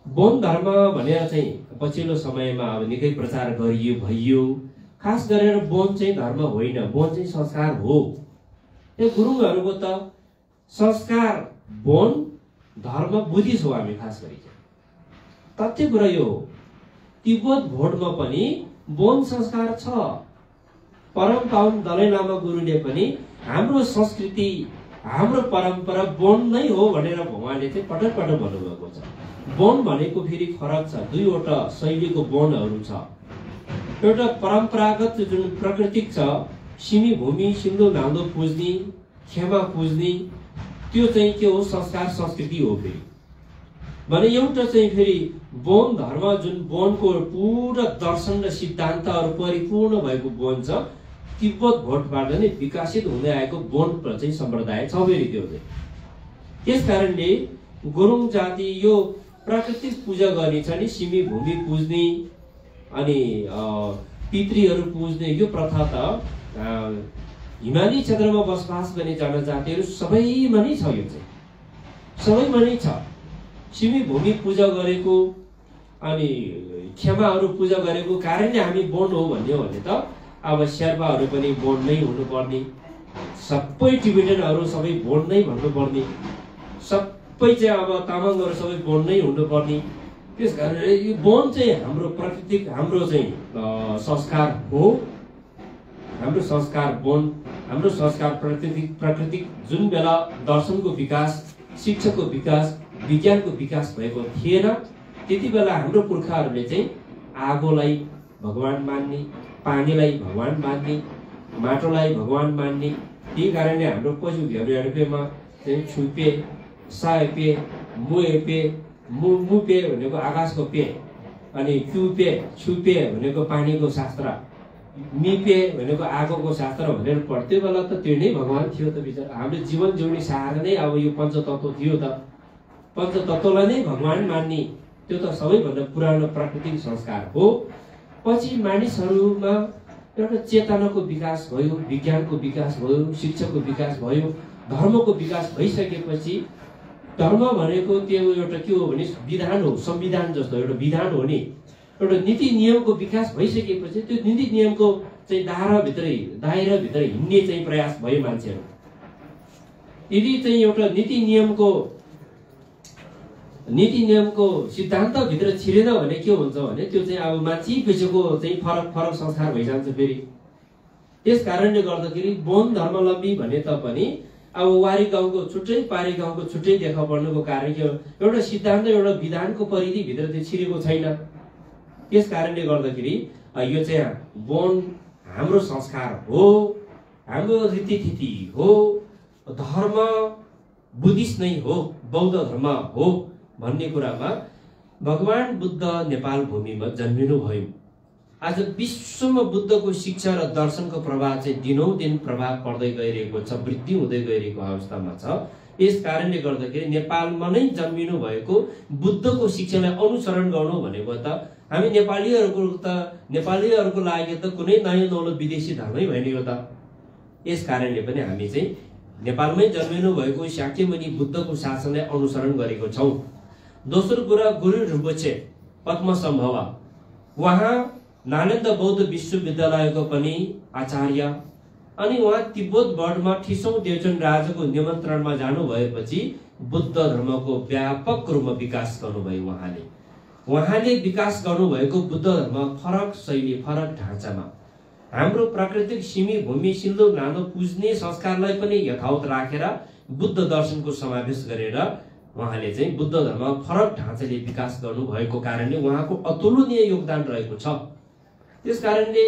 बौद्ध धर्म भनेर चाहिँ पछिल्लो समयमा अब निकै प्रचार भइयो। खास गरेर बौद्ध चाहिँ धर्म होइन, बौद्ध चाहिँ संस्कार हो। यो गुरुङहरूको त संस्कार बौद्ध धर्म बुद्धिस्ट हो। हामी खास गरी तथ्य कुरा यो हो, तिब्बत भोटमा पनि बौद्ध संस्कार छ। परम पावन दलाई लामा गुरुले पनि हाम्रो संस्कृति, हाम्रो परम्परा बौद्ध नै हो भनेर उहाँले चाहिँ पटक पटक भन्नुभएको छ। बौद्ध भनेको फेरि फरक छ। दुईवटा शैलीको बौद्धहरू छ। एउटा परम्परागत जुन प्राकृतिक छ, सिमी भूमि, सिउँदो नाउँदो पुज्ने, खेमा पुज्ने, त्यो चाहिँ के हो, संस्कार संस्कृति हो। फेरि भने एउटा चाहिँ फेरि बौद्ध धर्म जुन बौद्धको पुरा दर्शन र सिद्धान्तहरू परिपूर्ण भएको बौद्ध छ। तिब्बत भोटबाट नै विकसित हुँदै आएको बौद्ध चाहिँ सम्प्रदाय छ फेरि त्यो चाहिँ। त्यस कारणले गुरुङ जाति यो प्राकृतिक पूजा गर्ने छ नि, सिमी भूमि पुज्ने अनि पितृहरू पुज्ने यो प्रथा त हिमाली क्षेत्रमा बसोबास गर्ने जनजातिहरू सबैमा नै छ। यो चाहिँ सबैमा नै छ। सिमी भूमि पूजा गरेको अनि खेमाहरू पूजा गरेको कारणले हामी बौद्ध हो भन्ने हो भने त अब शेर्पाहरू पनि बौद्ध नै हुनुपर्ने, सबै टिबेटनहरू सबै बौद्ध नै भन्नुपर्ने, सबै चाहिँ अब तामाङहरू सबै बौद्ध नै हुनुपर्ने। त्यस कारणले यो बौद्ध चाहिँ हाम्रो प्राकृतिक, हाम्रो चाहिँ संस्कार हो। हाम्रो संस्कार बौद्ध, हाम्रो संस्कार प्राकृतिक जुन बेला दर्शनको विकास, शिक्षाको विकास, विज्ञानको विकास भएको थिएन त्यति बेला हाम्रो पुर्खाहरूले चाहिँ आगोलाई भगवान मान्ने, पानीलाई भगवान मान्ने, माटोलाई भगवान मान्ने। त्यही कारणले हाम्रो पशुहरूमा चाहिँ छुपे, सायपे, मुएपे, मुपे भनेको आकाशको पे, अनि क्युपे छुपे भनेको पानीको शास्त्र, मिपे भनेको आगोको शास्त्र भनेर पढ्थ्यो बेला त त्यो नै भगवान थियो त बिचरा। हाम्रो जीवन जिउने सहारा नै अब यो पञ्चतत्व थियो त। पञ्चतत्वलाई नै भगवान मान्ने त्यो त सबैभन्दा पुरानो प्राकृतिक संस्कार हो। पछि मानिसहरूमा एउटा चेतनाको विकास भयो, विज्ञानको विकास भयो, शिक्षाको विकास भयो, धर्मको विकास भइसकेपछि धर्म भनेको त्यो एउटा के हो भने विधान हो, संविधान जस्तो एउटा विधान हो नि। एउटा नीति नियमको विकास भइसकेपछि त्यो नीति नियमको चाहिँ दायराभित्र हिँड्ने चाहिँ प्रयास भयो मान्छेहरू। यदि चाहिँ एउटा नीति नियमको सिद्धान्तभित्र छिरेन भने के हुन्छ भने त्यो चाहिँ अब मान्छे पछि चाहिँ फरक संस्कार भइजान्छ फेरि। त्यस कारणले गर्दाखेरि वन धर्मावलम्बी भने तापनि अब वारी गाउँको छुट्टै, पारी गाउँको छुट्टै देखा पर्नुको कारण के हो, एउटा सिद्धान्त एउटा विधानको परिधिभित्र त्यो छिरेको छैन। त्यस कारणले गर्दाखेरि यो चाहिँ वन हाम्रो संस्कार हो, हाम्रो रीतिथिति हो, धर्म बुद्धिस्ट नै हो, बौद्ध धर्म हो भन्ने कुरामा भगवान बुद्ध नेपाल भूमिमा जन्मिनु भयो। आज विश्वमा बुद्धको शिक्षा र दर्शनको प्रभाव चाहिँ दिनौदिन प्रभाव पर्दै गइरहेको छ, वृद्धि हुँदै गइरहेको अवस्थामा छ। यस कारणले गर्दाखेरि नेपालमा नै जन्मिनु भएको बुद्धको शिक्षालाई अनुसरण गर्नु भनेको त हामी नेपालीहरूको लागि त कुनै नयाँ नौलो विदेशी धर्मै भएन यो त। यस कारणले पनि हामी चाहिँ नेपालमै जन्मिनु भएको शाक्यमुनि बुद्धको शासनलाई अनुसरण गरेको छौँ। दोस्रो कुरा गुरु रिम्पोछे पद्मसम्भव, उहाँ नालन्दा बौद्ध विश्वविद्यालयको पनि आचार्य, अनि उहाँ तिब्बत बर्मामा 30औं देवचन राजाको निमन्त्रणमा जानु भएपछि बुद्ध धर्मको व्यापक रूपमा विकास गर्नुभयो। उहाँले विकास गर्नुभएको बुद्ध धर्म फरक शैली, फरक ढाँचामा हाम्रो प्राकृतिक सिमी भूमि सिन्धु नानो पुज्ने संस्कारलाई पनि यथावत राखेर बुद्ध दर्शनको समावेश गरेर उहाँले चाहिँ बुद्ध धर्म फरक ढाँचाले विकास गर्नुभएको कारणले उहाँको अतुलनीय योगदान रहेको छ। त्यस कारणले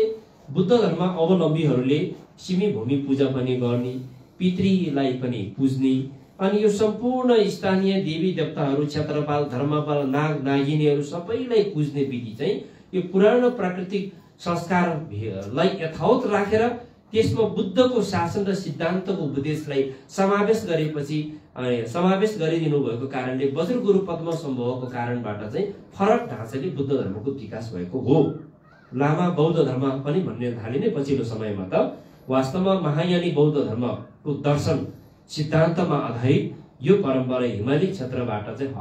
बुद्ध धर्म अवलम्बीहरूले सिमी भूमि पूजा पनि गर्ने, पितृलाई पनि पुज्ने, अनि यो सम्पूर्ण स्थानीय देवी देवताहरू, क्षेत्रपाल, धर्मपाल, नाग नागिनीहरू सबैलाई पुज्ने विधि चाहिँ यो पुरानो प्राकृतिक संस्कारलाई यथावत राखेर त्यसमा बुद्धको शासन र सिद्धान्तको उपदेशलाई समावेश गरिदिनु भएको कारणले वज्रगुरु पद्मसम्भवको कारणबाट चाहिँ फरक ढाँचाले बुद्ध धर्मको विकास भएको हो। लामा बौद्ध धर्म पनि भन्ने थालिने पछिल्लो समयमा त वास्तवमा महायानी बौद्ध धर्मको दर्शन सिद्धान्तमा आधारित यो परम्परा हिमाली क्षेत्रबाट चाहिँ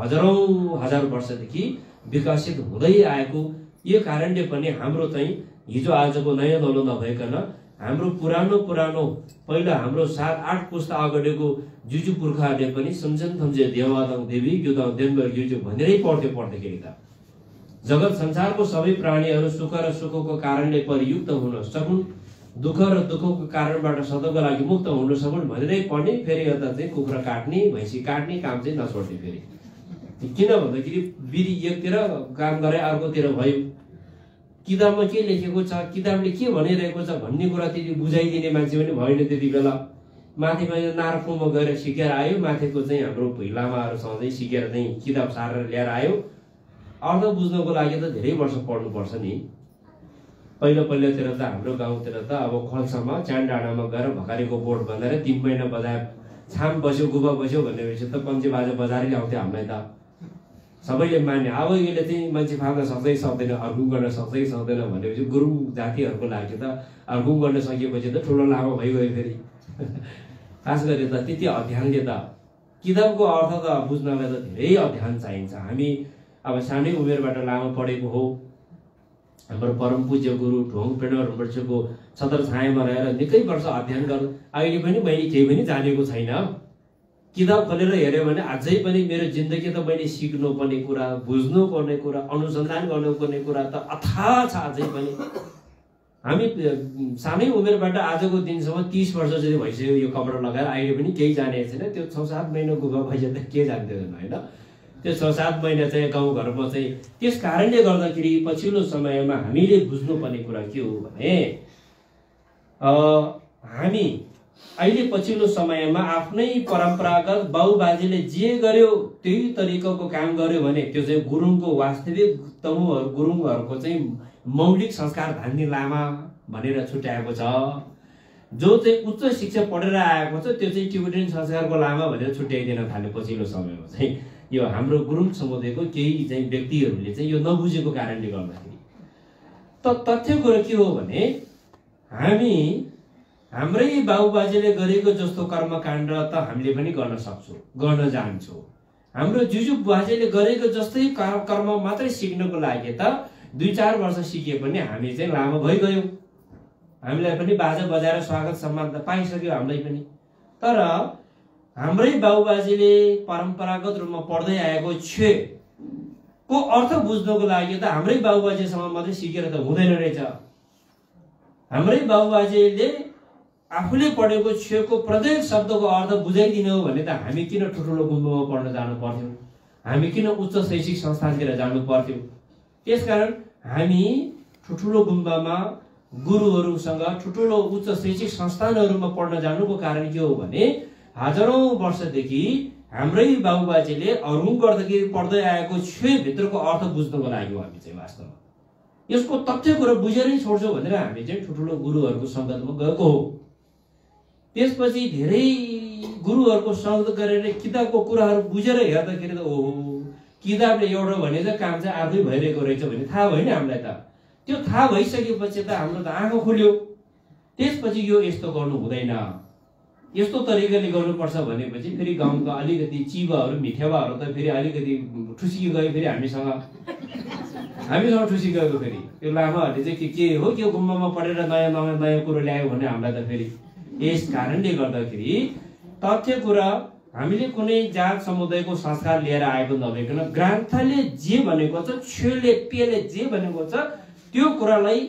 हजार वर्षदेखि विकसित हुँदै आएको। यो कारणले पनि हाम्रो चाहिँ हिजो आजको नयाँ नौलो नभइकन हाम्रो पुरानो पहिला हाम्रो 7-8 पुस्ता अगाडिको जुजु पुर्खाहरूले पनि सम्झन थम्जे देवादङ देवी युदङ देनबर जुजु भनेरै पढ्दाखेरि त जगत संसारको सबै प्राणीहरू सुख र सुखको कारणले परियुक्त हुन सकुन्, दुःख र दुःखको कारणबाट सधैँको लागि मुक्त हुन सकुन् भनेरै पढ्ने। फेरि यता चाहिँ कुखुरा काट्ने, भैँसी काट्ने काम चाहिँ नछोड्ने। फेरि किन भन्दाखेरि विधि एकतिर काम गरे अर्कोतिर भयो। किताबमा के लेखेको छ, किताबले के भनिरहेको छ भन्ने कुरा त्यति बुझाइदिने मान्छे पनि भएन त्यति बेला। माथिमा नारफुमा गएर सिकेर आयो, माथिको चाहिँ हाम्रो लामाहरूसँगै सिकेर चाहिँ किताब सारेर ल्याएर आयो। अर्थ बुझ्नको लागि त धेरै वर्ष पढ्नुपर्छ नि। पहिलातिर त हाम्रो गाउँतिर त अब खोल्सामा चाँड डाँडामा गएर भकारीको बोर्ड बनाएर 3 महिना बजायो, छाम बस्यो गुबा बस्यो भनेपछि त पञ्चे बाजा बजारै ल्याउँथ्यो हामीलाई त, सबैले मान्ने। अब यसले चाहिँ मान्छे फाल्न सक्दै सक्दैन, अर्गुङ गर्न सक्दै सक्दैन भनेपछि गुरुङ जातिहरूको लागि त अर्गुङ गर्न सकिएपछि त ठुलो लामो भइगयो फेरि। खास गरी त त्यति अध्ययनले त किताबको अर्थ त बुझ्नलाई त धेरै अध्ययन चाहिन्छ। हामी अब सानै उमेरबाट लामो पढेको हो। हाम्रो परम पूज्य गुरु ढोङ पेडर रिम्पोछेको छत्र छायामा रहेर निकै वर्ष अध्ययन गर्नु अहिले पनि मैले केही पनि जानेको छैन। किताब खोलेर हेऱ्यो भने अझै पनि मेरो जिन्दगी त मैले सिक्नुपर्ने कुरा, बुझ्नुपर्ने कुरा, अनुसन्धान गर्नुपर्ने कुरा त अथाह छ अझै पनि। हामी सानै उमेरबाट आजको दिनसम्म 30 वर्ष जति भइसक्यो यो कपडा लगाएर अहिले पनि केही जानेको छैन। त्यो 6-7 महिना गुफा भइसक्दा के जान्दैन होइन। त्यो 6-7 महिना चाहिँ गाउँघरमा चाहिँ। त्यस कारणले गर्दाखेरि पछिल्लो समयमा हामीले बुझ्नुपर्ने कुरा के हो भने हामी अहिले पछिल्लो समयमा आफ्नै परम्परागत बाबुबाजेले जे गर्यो त्यही तरिकाको काम गर्यो भने त्यो चाहिँ गुरुङको वास्तविक तमुहरू गुरुङहरूको चाहिँ मौलिक संस्कार धान्ने लामा भनेर छुट्याएको छ। जो चाहिँ उच्च शिक्षा पढेर आएको छ त्यो चाहिँ टिबेटन संस्कारको लामा भनेर छुट्याइदिन थाल्यो पछिल्लो समयमा चाहिँ। यो हाम्रो गुरुङ समुदायको केही चाहिँ व्यक्तिहरूले चाहिँ यो नबुझेको कारणले गर्दाखेरि। तथ्य कुरो के हो भने हामी हाम्रै बाबुबाजेले गरेको जस्तो कर्मकाण्ड त हामीले पनि गर्न सक्छौँ, गर्न जान्छौँ। हाम्रो जुजु बाजेले गरेको जस्तै कर्म मात्रै सिक्नको लागि त 2-4 वर्ष सिके पनि हामी चाहिँ लामो भइगयौँ। हामीलाई पनि बाजा बजाएर स्वागत सम्मान त पाइसक्यो हामीलाई पनि। तर हाम्रै बाबुबाजेले परम्परागत रूपमा पढ्दै आएको को अर्थ बुझ्नको लागि त हाम्रै बाबुबाजेसँग मात्रै सिकेर त हुँदैन रहेछ। हाम्रै बाबुबाजेले आफूले पढेको को प्रत्येक शब्दको अर्थ बुझाइदिनु हो भने त हामी किन ठुल्ठुलो गुम्बामा पढ्न जानु पर्थ्यो, हामी किन उच्च शैक्षिक संस्थानतिर जानु पर्थ्यो। त्यसकारण हामी ठुल्ठुलो गुम्बामा गुरुहरूसँग ठुल्ठुलो उच्च शैक्षिक संस्थानहरूमा पढ्न जानुको कारण के हो भने हजारौं वर्षदेखि हाम्रै बाबुबाजेले अरुङ गर्दाखेरि पढ्दै आएको भित्रको अर्थ बुझ्नको लागि हो हामी चाहिँ वास्तवमा। यसको तथ्य कुरा बुझेरै छोड्छौँ भनेर हामी चाहिँ ठुल्ठुलो गुरुहरूको सङ्गतमा गएको हो। त्यसपछि धेरै गुरुहरूको सङ्गत गरेर किताबको कुराहरू बुझेर हेर्दाखेरि त ओहो किताबले एउटा भने चाहिँ काम चाहिँ आफै भइरहेको रहेछ भन्ने थाहा भएन हामीलाई त। त्यो थाहा भइसकेपछि त हाम्रो त आँखा खुल्यो। त्यसपछि यो यस्तो गर्नु हुँदैन, यस्तो तरिकाले गर्नुपर्छ भनेपछि फेरि गाउँका अलिकति चिबाहरू मिथ्यावाहरू त फेरि अलिकति ठुसी गयो। फेरि हामीसँग ठुसी गएको फेरि त्यो लामाहरूले चाहिँ के हो के गुम्बामा पढेर नयाँ कुरो ल्यायो भने हामीलाई त फेरि। यस कारणले गर्दाखेरि तथ्य कुरा हामीले कुनै जात समुदायको संस्कार लिएर आएको नभइकन ग्रन्थले जे भनेको छ छेले पेले जे भनेको छ त्यो कुरालाई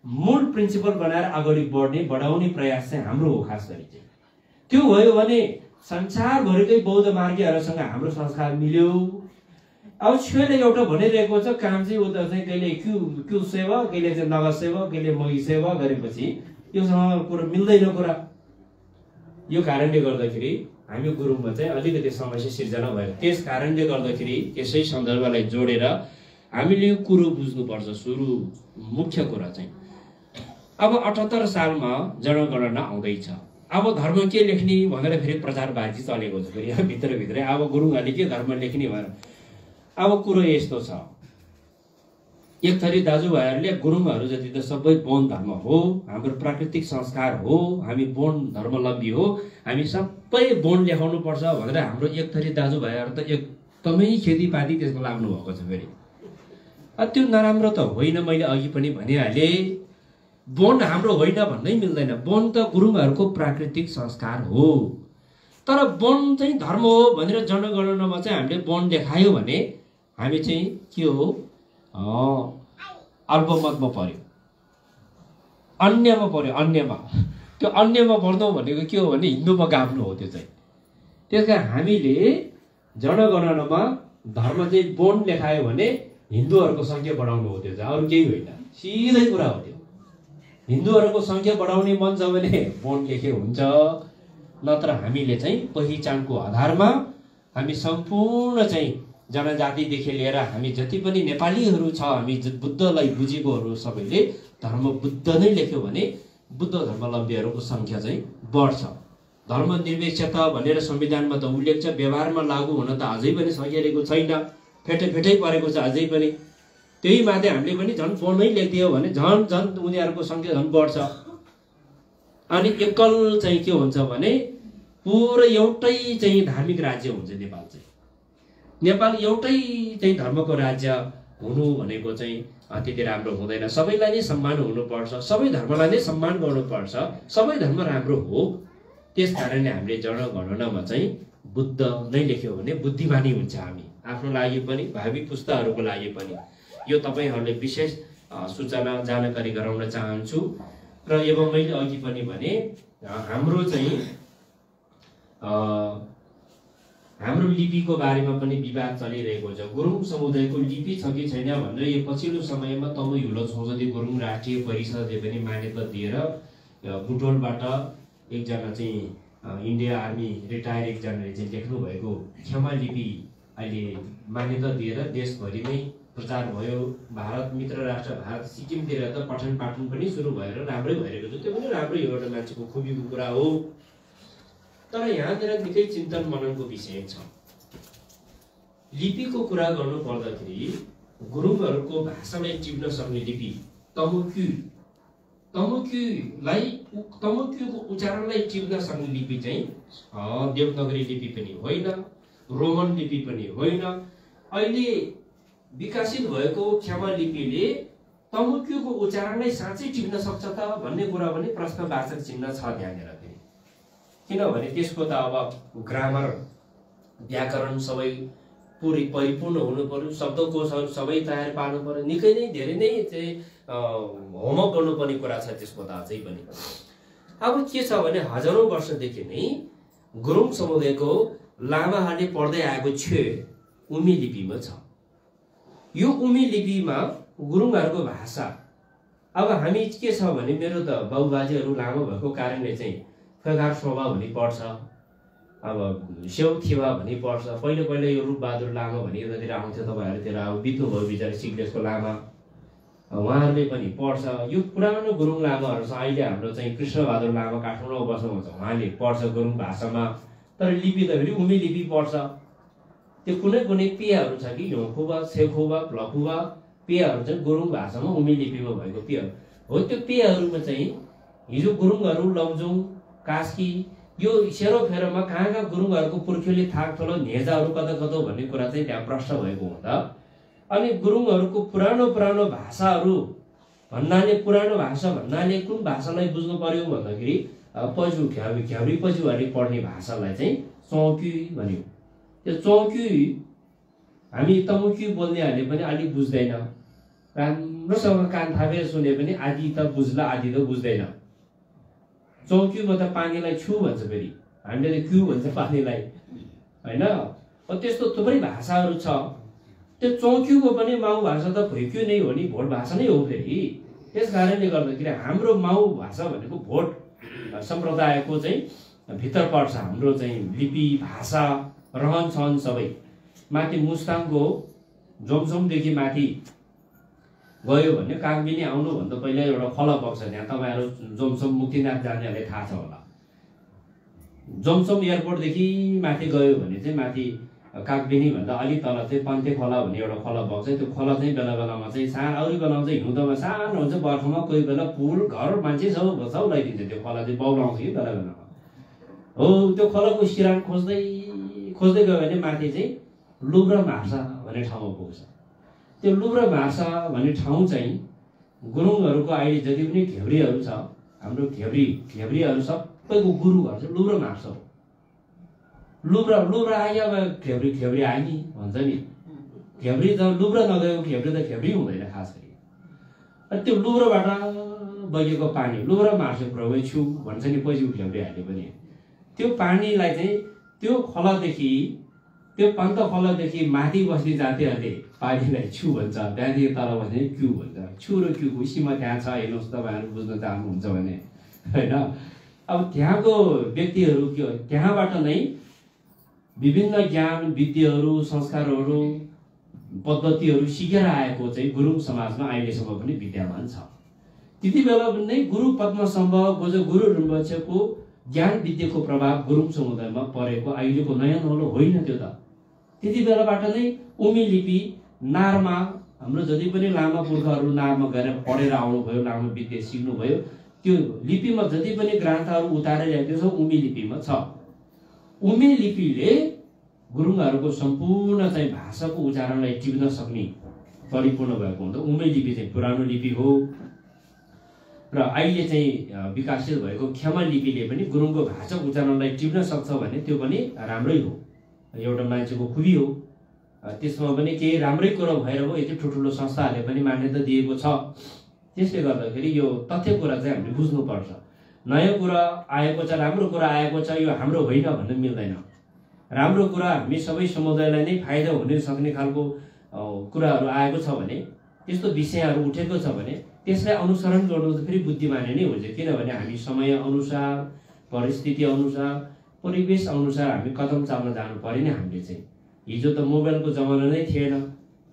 मूल प्रिन्सिपल बनाएर अगाडि बढाउने प्रयास चाहिँ हाम्रो हो। खास गरी चाहिँ त्यो भयो भने संसारभरिकै बौद्ध मार्गीहरूसँग हाम्रो संस्कार मिल्यो। अब छेले एउटा भनिरहेको छ काम चाहिँ उता चाहिँ कहिले क्यु सेवा, कहिले चाहिँ नगर सेवा, कहिले मही सेवा गरेपछि योसँग कुरा मिल्दैन कुरा। यो कारणले गर्दाखेरि हामी गुरुङमा चाहिँ अलिकति समस्या सिर्जना भयो। त्यस कारणले गर्दाखेरि यसै सन्दर्भलाई जोडेर हामीले यो कुरो बुझ्नुपर्छ। सुरु मुख्य कुरा चाहिँ अब 78 सालमा जनगणना आउँदैछ। अब धर्म के लेख्ने भनेर फेरि प्रचारबाजी चलेको छ फेरि भित्रभित्रै। अब गुरुङहरूले के धर्म लेख्ने भनेर अब कुरो यस्तो छ, एक थरी दाजुभाइहरूले गुरुङहरू जति त सबै बौद्ध धर्म हो, हाम्रो प्राकृतिक संस्कार हो, हामी बौद्ध धर्मलम्बी हो, हामी सबै बौद्ध लेखाउनु पर्छ भनेर हाम्रो एक थरी दाजुभाइहरू त एकदमै खेतीपाती त्यसमा लाग्नु भएको छ फेरि। त्यो नराम्रो त होइन, मैले अघि पनि भनिहालेँ। बौद्ध हाम्रो होइन भन्नै मिल्दैन। बौद्ध त गुरुङहरूको प्राकृतिक संस्कार हो। तर बौद्ध चाहिँ धर्म हो भनेर जनगणनामा चाहिँ हामीले बौद्ध देखायो भने हामी चाहिँ के हो अल्पमतमा पर्यो, अन्यमा पर्यो। अन्यमा त्यो अन्यमा पर्नु भनेको के हो भने हिन्दूमा गाप्नु हो त्यो चाहिँ। त्यस कारण हामीले जनगणनामा धर्म चाहिँ बौद्ध लेखायो भने हिन्दूहरूको सङ्ख्या बढाउनु हो, त्यो चाहिँ अरू केही होइन, सिधै कुरा हो त्यो। हिन्दूहरूको सङ्ख्या बढाउने मन छ भने बौद्ध लेखे हुन्छ, नत्र हामीले चाहिँ पहिचानको आधारमा हामी सम्पूर्ण चाहिँ जनजातिदेखि लिएर हामी जति पनि नेपालीहरू छ, हामी बुद्धलाई बुझेकोहरू सबैले धर्म बुद्ध नै लेख्यो भने बुद्ध धर्मावलम्बीहरूको सङ्ख्या चाहिँ बढ्छ। धर्मनिरपेक्षता भनेर संविधानमा त उल्लेख छ, व्यवहारमा लागू हुन त अझै पनि सकिएको छैन, फेटै परेको छ अझै पनि। त्यही माथि हामीले पनि झन् बौद्धै लेखिदियो भने झन् उनीहरूको सङ्ख्या झन् बढ्छ। अनि एकल चाहिँ के हुन्छ भने पुरै एउटै चाहिँ धार्मिक राज्य हुन्छ नेपाल चाहिँ। नेपाल एउटै चाहिँ धर्मको राज्य हुनु भनेको चाहिँ त्यति राम्रो हुँदैन। सबैलाई नै सम्मान हुनुपर्छ, सबै धर्मलाई नै सम्मान गर्नुपर्छ, सबै धर्म राम्रो हो। त्यस कारणले हामीले जनगणनामा चाहिँ बुद्ध नै लेख्यो भने बुद्धिमानी हुन्छ हामी, आफ्नो लागि पनि भावी पुस्ताहरूको लागि पनि। यो तपाईँहरूले विशेष सूचना जानकारी गराउन चाहन्छु। र एवं मैले अघि पनि भने हाम्रो चाहिँ हाम्रो लिपिको बारेमा पनि विवाद चलिरहेको छ। गुरुङ समुदायको लिपि छ कि छैन भनेर यो पछिल्लो समयमा तमु युलो संसदीय गुरुङ राष्ट्रिय परिषदले पनि मान्यता दिएर बुटोलबाट एकजना चाहिँ इन्डिया आर्मी रिटायर एकजनाले चाहिँ लेख्नु भएको क्षमा लिपि अहिले मान्यता दिएर देशभरिमै प्रचार भयो। भारत मित्र राष्ट्र भारत सिक्किमतिर त पठन पाठन पनि सुरु भएर राम्रै भइरहेको छ। त्यो पनि राम्रै एउटा मान्छेको खुबीको कुरा हो। तर यहाँतिर निकै चिन्तन मननको विषय छ। लिपिको कुरा गर्नु पर्दाखेरि गुरुङहरूको भाषालाई टिप्न सक्ने लिपि तमुक्युको उच्चारणलाई टिप्न सक्ने लिपि चाहिँ देवनागरी लिपि पनि होइन, रोमन लिपि पनि होइन। अहिले विकसित भएको क्षमा लिपिले तमुक्युको उच्चारणलाई साँच्चै टिप्न सक्छ त भन्ने कुरा पनि प्रश्नवाचक चिन्ह छ त्यहाँनिर फेरि। किनभने त्यसको त अब ग्रामर व्याकरण सबै परिपूर्ण हुनु पर्यो, शब्दकोशहरू सबै तयार पार्नु पर्यो, निकै नै धेरै नै चाहिँ होमवर्क गर्नुपर्ने कुरा छ त्यसको त अझै पनि। अब के छ भने हजारौं वर्षदेखि नै गुरुङ समुदायको लामाहरूले पढ्दै आएको छे उमी लिपिमा छ। यो उमी लिपिमा गुरुङहरूको भाषा, अब हामी के छ भने मेरो त बाबुबाजेहरू लामो भएको कारणले चाहिँ फेगार शोभा भनी पढ्छ, अब सेउ थिवा भनी पढ्छ। पहिला यो रूपबहादुर लामा भनी यतातिर आउँथ्यो, तपाईँहरूतिर अब बित्नुभयो बिचरा सिग्लेसको लामा, उहाँहरूले पनि पढ्छ। यो पुरानो गुरुङ लामाहरू छ। अहिले हाम्रो चाहिँ कृष्णबहादुर लामा काठमाडौँमा बस्नुहुन्छ, उहाँले पढ्छ गुरुङ भाषामा, तर लिपि त फेरि उमी लिपि पढ्छ। त्यो कुनै कुनै पेयहरू छ कि ह्योखुवा छेखुवा लखुवा पेयहरू चाहिँ गुरुङ भाषामा उमी लिपिमा भएको पेयहरू हो। त्यो पेयहरूमा चाहिँ हिजो गुरुङहरू लमजुङ कास्की यो सेरोफेरोमा कहाँ गुरुङहरूको पुर्ख्यौली थाक ठुलो नेजाहरू कता कता भन्ने कुरा चाहिँ त्यहाँ प्रश्न भएको हुँदा अनि गुरुङहरूको पुरानो भाषाहरू भन्नाले पुरानो भाषा भन्नाले कुन भाषालाई बुझ्नु पर्यो भन्दाखेरि पजु घ्याउरी पजुहरूले पढ्ने भाषालाई चाहिँ चौकी भन्यो। त्यो चौकी हामी तमुकी बोल्नेहरूले पनि अलिक बुझ्दैन, राम्रोसँग कान थापेर सुने पनि आधी त बुझ्ला आधी त बुझ्दैन। चौकीमा त पानीलाई छु भन्छ, फेरि हामीले क्यु भन्छ पानीलाई, होइन? त्यस्तो थुप्रै भाषाहरू छ। त्यो चौकीको पनि माउ भाषा त भुइक्यु नै हो नि, भोट भाषा नै हो फेरि। त्यस कारणले गर्दाखेरि हाम्रो माउ भाषा भनेको भोट सम्प्रदायको चाहिँ भित्र पर्छ। हाम्रो चाहिँ लिपि भाषा रहन सहन सबै माथि मुस्ताङको जोमसोमदेखि माथि गयो भने कागबिनी आउनुभन्दा पहिला एउटा खोला बग्छ त्यहाँ। तपाईँहरू जोमसोम मुक्तिनाथ जानेहरूले थाहा छ होला। जोमसोम एयरपोर्टदेखि माथि गयो भने चाहिँ माथि कागबिनी भन्दा अलिक तल चाहिँ पन्ते खोला भन्ने एउटा खोला बग्छ। त्यो खोला चाहिँ बेला बेलामा चाहिँ अरू बेलामा चाहिँ हिउँदोमा सानो हुन्छ, बर्खामा कोही बेला पुल घर मान्छे सब लगाइदिन्छ। त्यो खोला चाहिँ बौलाउँछ कि बेला बेलामा हो। त्यो खोलाको सिरान खोज्दै गयो भने माथि चाहिँ लुब्रा मार्सा भन्ने ठाउँमा पुग्छ। त्यो लुब्रा मार्सा भन्ने ठाउँ चाहिँ गुरुङहरूको अहिले जति पनि घेब्रीहरू छ, हाम्रो घेब्रीहरू सबैको गुरुहरू चाहिँ लुब्रा मार्सा हो। लुब्रा आयो अब घेब्री आयो नि भन्छ नि। घेब्री त लुब्रा नगएको घेब्री त घेब्री हुँदैन खास गरी। अनि त्यो लुब्राबाट बगेको पानी लुब्रा मार्छ प्रभु छु भन्छ नि पछि घेब्रीहरूले पनि। त्यो पानीलाई चाहिँ त्यो खोलादेखि त्यो पन्त खोलादेखि माथि बस्ने जातिहरूले पानीलाई छु भन्छ, त्यहाँदेखि तल बस्ने क्यु भन्छ। छु र क्युको सीमा त्यहाँ छ, हेर्नुहोस् तपाईँहरू बुझ्न चाहनुहुन्छ भने, होइन? अब त्यहाँको व्यक्तिहरू के हो, त्यहाँबाट नै विभिन्न ज्ञान विद्याहरू संस्कारहरू पद्धतिहरू सिकेर आएको चाहिँ गुरुङ समाजमा अहिलेसम्म पनि विद्यमान छ। त्यति बेला नै गुरु पद्मसम्भव गुरु ऋम्बक्षको ज्ञान विद्याको प्रभाव गुरुङ समुदायमा परेको अहिलेको नयाँ नौलो होइन। त्यो त त्यति बेलाबाट नै उमी लिपि नारमा हाम्रो जति पनि लामा पुर्खाहरू नारमा गएर पढेर आउनुभयो, लामा विद्या सिक्नुभयो, त्यो लिपिमा जति पनि ग्रन्थहरू उतारेर ल्याएको छ उमी लिपिमा छ। उमी लिपिले गुरुङहरूको सम्पूर्ण चाहिँ भाषाको उच्चारणलाई टिप्न सक्ने परिपूर्ण भएको हुन्छ। उमी लिपि चाहिँ पुरानो लिपि हो र अहिले चाहिँ विकसित भएको क्षमा लिपिले पनि गुरुङको भाषा उच्चारणलाई टिप्न सक्छ भने त्यो पनि राम्रै हो, एउटा मान्छेको खुबी हो। त्यसमा पनि केही राम्रै कुरा भएर हो, यति ठुल्ठुलो संस्थाहरूले पनि मान्यता दिएको छ। त्यसले गर्दाखेरि यो तथ्य कुरा चाहिँ हामीले बुझ्नुपर्छ। नयाँ कुरा आएको छ, राम्रो कुरा आएको छ, यो हाम्रो होइन भन्न मिल्दैन। राम्रो कुरा हामी सबै समुदायलाई नै फाइदा हुन सक्ने खालको कुराहरू आएको छ भने, त्यस्तो विषयहरू उठेको छ भने त्यसलाई अनुसरण गर्नु त फेरि बुद्धिमानी नै हुन्छ। किनभने हामी समय अनुसार, परिस्थिति अनुसार, परिवेश अनुसार हामी कदम चाल्न जानु पर्यो नि। हामीले चाहिँ हिजो त मोबाइलको जमाना नै थिएन,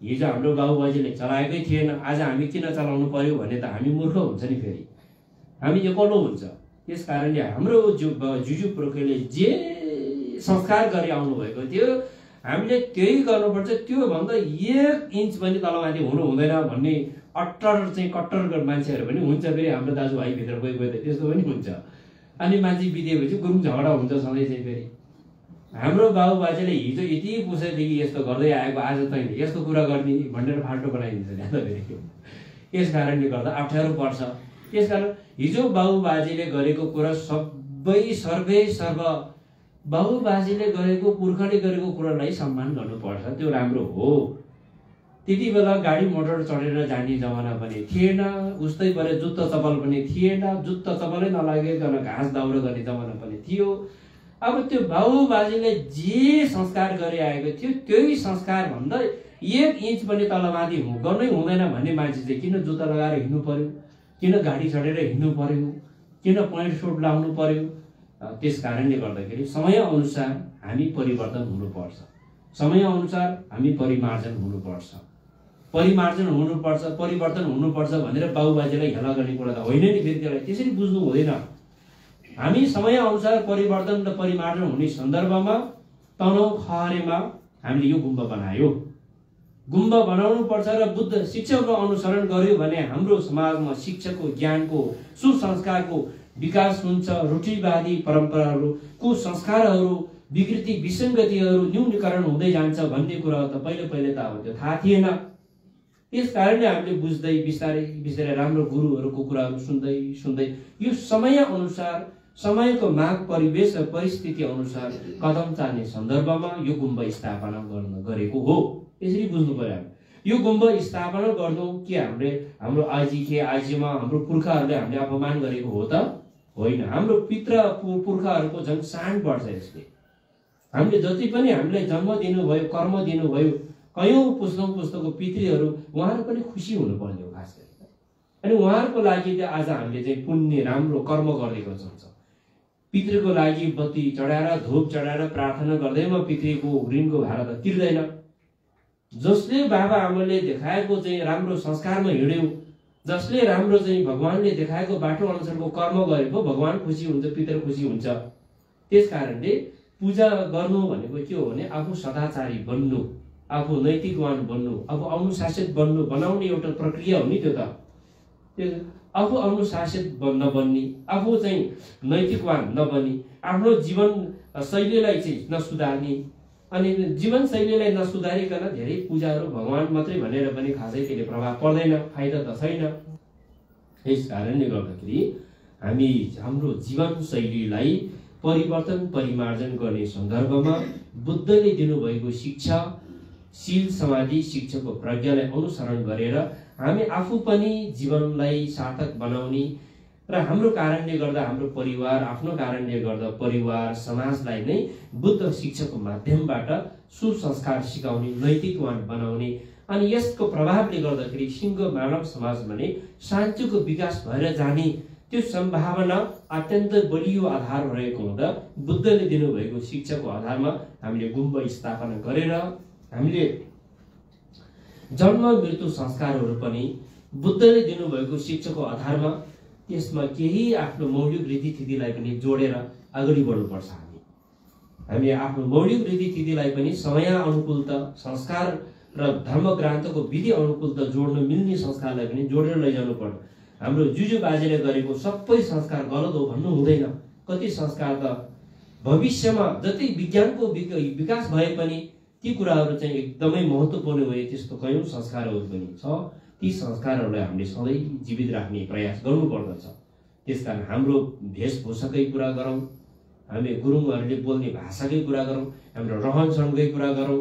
हिजो हाम्रो बाबुबाजेले चलाएकै थिएन, आज हामी किन चलाउनु पर्यो भने त हामी मूर्ख हुन्छ नि, फेरि हामी एक्लो हुन्छ। त्यस कारणले हाम्रो जुजु पुर्खेले जे संस्कार गरी आउनुभएको थियो हामीले त्यही गर्नुपर्छ। त्योभन्दा 1 इन्च पनि तलमाथि हुनु हुँदैन भन्ने कट्टर मान्छेहरू पनि हुन्छ। फेरि हाम्रो दाजुभाइभित्र कोही कोही त त्यस्तो पनि हुन्छ। अनि मान्छे बितेपछि गुरुङ झगडा हुन्छ सधैँ चाहिँ। फेरि हाम्रो बाबुबाजेले हिजो यति पुछेदेखि यस्तो गर्दै आएको, आज तैँले यस्तो कुरा गर्ने भनेर फाल्टो बनाइदिन्छ नि त फेरि। यस कारणले गर्दा अप्ठ्यारो पर्छ। त्यस कारण हिजो बाबुबाजेले गरेको कुरा सर्व बाबुबाजेले गरेको, पुर्खाले गरेको कुरालाई सम्मान गर्नुपर्छ, त्यो राम्रो हो। त्यति बेला गाडी मोटर चढेर जाने जमाना पनि थिएन, उस्तै परे जुत्ता चप्पल पनि थिएन, जुत्ता चप्पलै नलागिकन घाँस दाउरो गर्ने जमाना पनि थियो। अब त्यो बाबुबाजेले जे संस्कार गरी आएको थियो त्यही संस्कार भन्दा 1 इन्च पनि तलमाथि गर्नै हुँदैन भन्ने मान्छे चाहिँ किन जुत्ता लगाएर हिँड्नु पर्यो, किन गाडी चढेर हिँड्नु पर्यो, किन प्यान्ट सर्ट लाउनु पर्यो? त्यस कारणले गर्दाखेरि समय अनुसार हामी परिवर्तन हुनुपर्छ, समय अनुसार हामी परिमार्जन हुनुपर्छ, परिवर्तन हुनुपर्छ भनेर बाबुबाजेलाई हेला गर्ने कुरा त होइन नि। फेरि त्यसलाई त्यसरी बुझ्नु हुँदैन। हामी समय अनुसार परिवर्तन र परिमार्जन हुने सन्दर्भमा तनहुँ खहरेमा हामीले यो गुम्बा बनायो। गुम्बा बनाउनु पर्छ र बुद्ध शिक्षाको अनुसरण गर्यो भने हाम्रो समाजमा शिक्षाको, ज्ञानको, सुसंस्कारको विकास हुन्छ। रूढिवादी परम्पराहरू, कुसंस्कारहरू, विकृति, विसङ्गतिहरू न्यूनीकरण हुँदै जान्छ भन्ने कुरा त पहिले त अब त्यो थाहा थिएन। त्यस कारणले हामीले बुझ्दै बिस्तारै राम्रो गुरुहरूको कुराहरू सुन्दै यो समय अनुसार, समयको माग, परिवेश र परिस्थिति अनुसार कदम चाल्ने सन्दर्भमा यो गुम्बा स्थापना गरेको हो। यसरी बुझ्नु पर्यो। यो गुम्बा स्थापना गर्नु के हाम्रो आजीमा हाम्रो पुर्खाहरूले हामीले अपमान गरेको हो त होइन। हाम्रो पुर्खाहरूको झन् शान बढ्छ यसले। हामीले जति पनि हामीलाई जन्म दिनुभयो, कर्म दिनुभयो, कयौं पुस्तको पितृहरू, उहाँहरू पनि खुसी हुनु पर्यो खास गरी। अनि उहाँहरूको लागि आज हामीले चाहिँ पुण्य राम्रो कर्म गरेको हुन्छ। पितृको लागि बत्ती चढाएर, धूप चढाएर प्रार्थना गर्दैमा पितृको ऋणको भार त तिर्दैन। जसले बाबा आमाले देखाएको चाहिँ राम्रो संस्कारमा हिँड्यो, जसले राम्रो चाहिँ भगवानले देखाएको बाटो अनुसारको कर्म गरेको, भगवान खुसी हुन्छ, पितृ खुसी हुन्छ। त्यस कारणले पूजा गर्नु भनेको के हो भने आफू सदाचारी बन्नु, आफू नैतिकवान बन्नु, आफू अनुशासित बनाउने एउटा प्रक्रिया हो नि त्यो त। त्यो आफू अनुशासित नबन्ने, आफू चाहिँ नैतिकवान नबनी, आफ्नो जीवन शैलीलाई चाहिँ नसुधार्ने, अनि जीवन शैलीलाई नसुधारिकन धेरै पूजाहरू भगवान मात्रै भनेर पनि खासै त्यसले प्रभाव पर्दैन, फाइदा त छैन। यस कारणले गर्दाखेरि हामी हाम्रो जीवन शैलीलाई परिवर्तन परिमार्जन गर्ने सन्दर्भमा बुद्धले दिनुभएको शिक्षा, शील समाधि शिक्षाको प्रज्ञालाई अनुसरण गरेर हामी आफू पनि जीवनलाई सार्थक बनाउने र हाम्रो कारणले गर्दा हाम्रो परिवार, आफ्नो कारणले गर्दा परिवार समाजलाई नै बुद्ध शिक्षाको माध्यमबाट सुसंस्कार सिकाउने, नैतिकवान बनाउने, अनि यसको प्रभावले गर्दाखेरि सिंह मानव समाज भने शान्तिको विकास भएर जाने त्यो सम्भावना अत्यन्त बलियो आधार रहेको हुँदा बुद्धले दिनुभएको शिक्षाको आधारमा हामीले गुम्बा स्थापना गरेर हामीले जन्म मृत्यु संस्कारहरू पनि बुद्धले दिनुभएको शिक्षाको आधारमा त्यसमा केही आफ्नो मौलिक रीतिथितिलाई पनि जोडेर अगाडि बढ्नुपर्छ। हामी आफ्नो मौलिक रीतिथितिलाई पनि समय अनुकूलता, संस्कार र धर्मग्रान्तको विधि अनुकूलता जोड्न मिल्ने संस्कारलाई पनि जोडेर लैजानु पर्छ। हाम्रो जुजु बाजेले गरेको सबै संस्कार गलत हो भन्नु हुँदैन। कति संस्कार त भविष्यमा जति विज्ञानको विकास भए पनि ती कुराहरू चाहिँ एकदमै महत्त्वपूर्ण भए त्यस्तो कयौं संस्कारहरू पनि छ। ती संस्कारहरूलाई हामीले सधैँ जीवित राख्ने प्रयास गर्नुपर्दछ। त्यसकारण हाम्रो वेशभूषाकै कुरा गरौँ, हामी गुरुङहरूले बोल्ने भाषाकै कुरा गरौँ, हाम्रो रहन सहनकै कुरा गरौँ,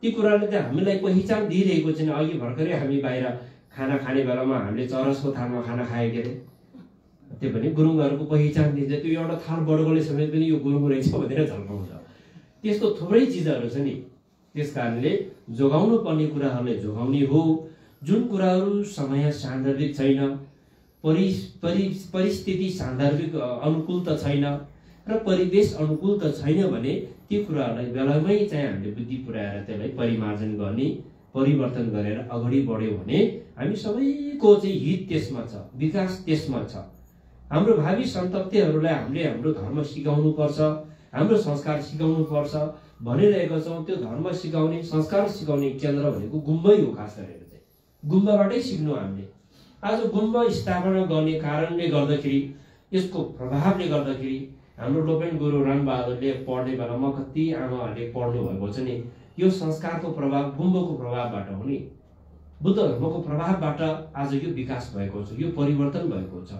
ती कुराले चाहिँ हामीलाई पहिचान दिइरहेको छैन। अघि भर्खरै हामी बाहिर खाना खाने बेलामा हामीले चरसको थालमा खाना खायो के अरे, त्यो पनि गुरुङहरूको पहिचान दिन्छ। त्यो एउटा थाल बडोले समेत पनि यो गुरुङ रहेछ भनेर झल्काउँछ। त्यस्तो थुप्रै चिजहरू छ नि। त्यस कारणले जोगाउनु पर्ने कुराहरूलाई जोगाउने हो। जुन कुराहरू समय सान्दर्भिक छैन, परिस्थिति सान्दर्भिक अनुकूल त छैन र परिवेश अनुकूल त छैन भने ती कुराहरूलाई बेलामै चाहिँ हामीले बुद्धि पुर्याएर त्यसलाई परिमार्जन गर्ने, परिवर्तन गरेर अगाडि बढ्यो भने हामी सबैको चाहिँ हित त्यसमा छ, विकास त्यसमा छ। हाम्रो भावी सन्ततिहरूलाई हामीले हाम्रो धर्म सिकाउनु पर्छ, हाम्रो संस्कार सिकाउनु पर्छ भनिरहेको छौँ। त्यो धर्म सिकाउने, संस्कार सिकाउने केन्द्र भनेको गुम्बै हो। खास गरेर चाहिँ गुम्बाबाटै सिक्नु हामीले। आज गुम्बा स्थापना गर्ने कारणले गर्दाखेरि, यसको प्रभावले गर्दाखेरि हाम्रो लोपेन गुरु रणबहादुरले पढ्ने बेलामा कति आमाहरूले पढ्नु भएको छ नि, यो संस्कारको प्रभाव गुम्बाको प्रभावबाट हो नि। बुद्ध धर्मको प्रभावबाट आज यो विकास भएको छ, यो परिवर्तन भएको छ।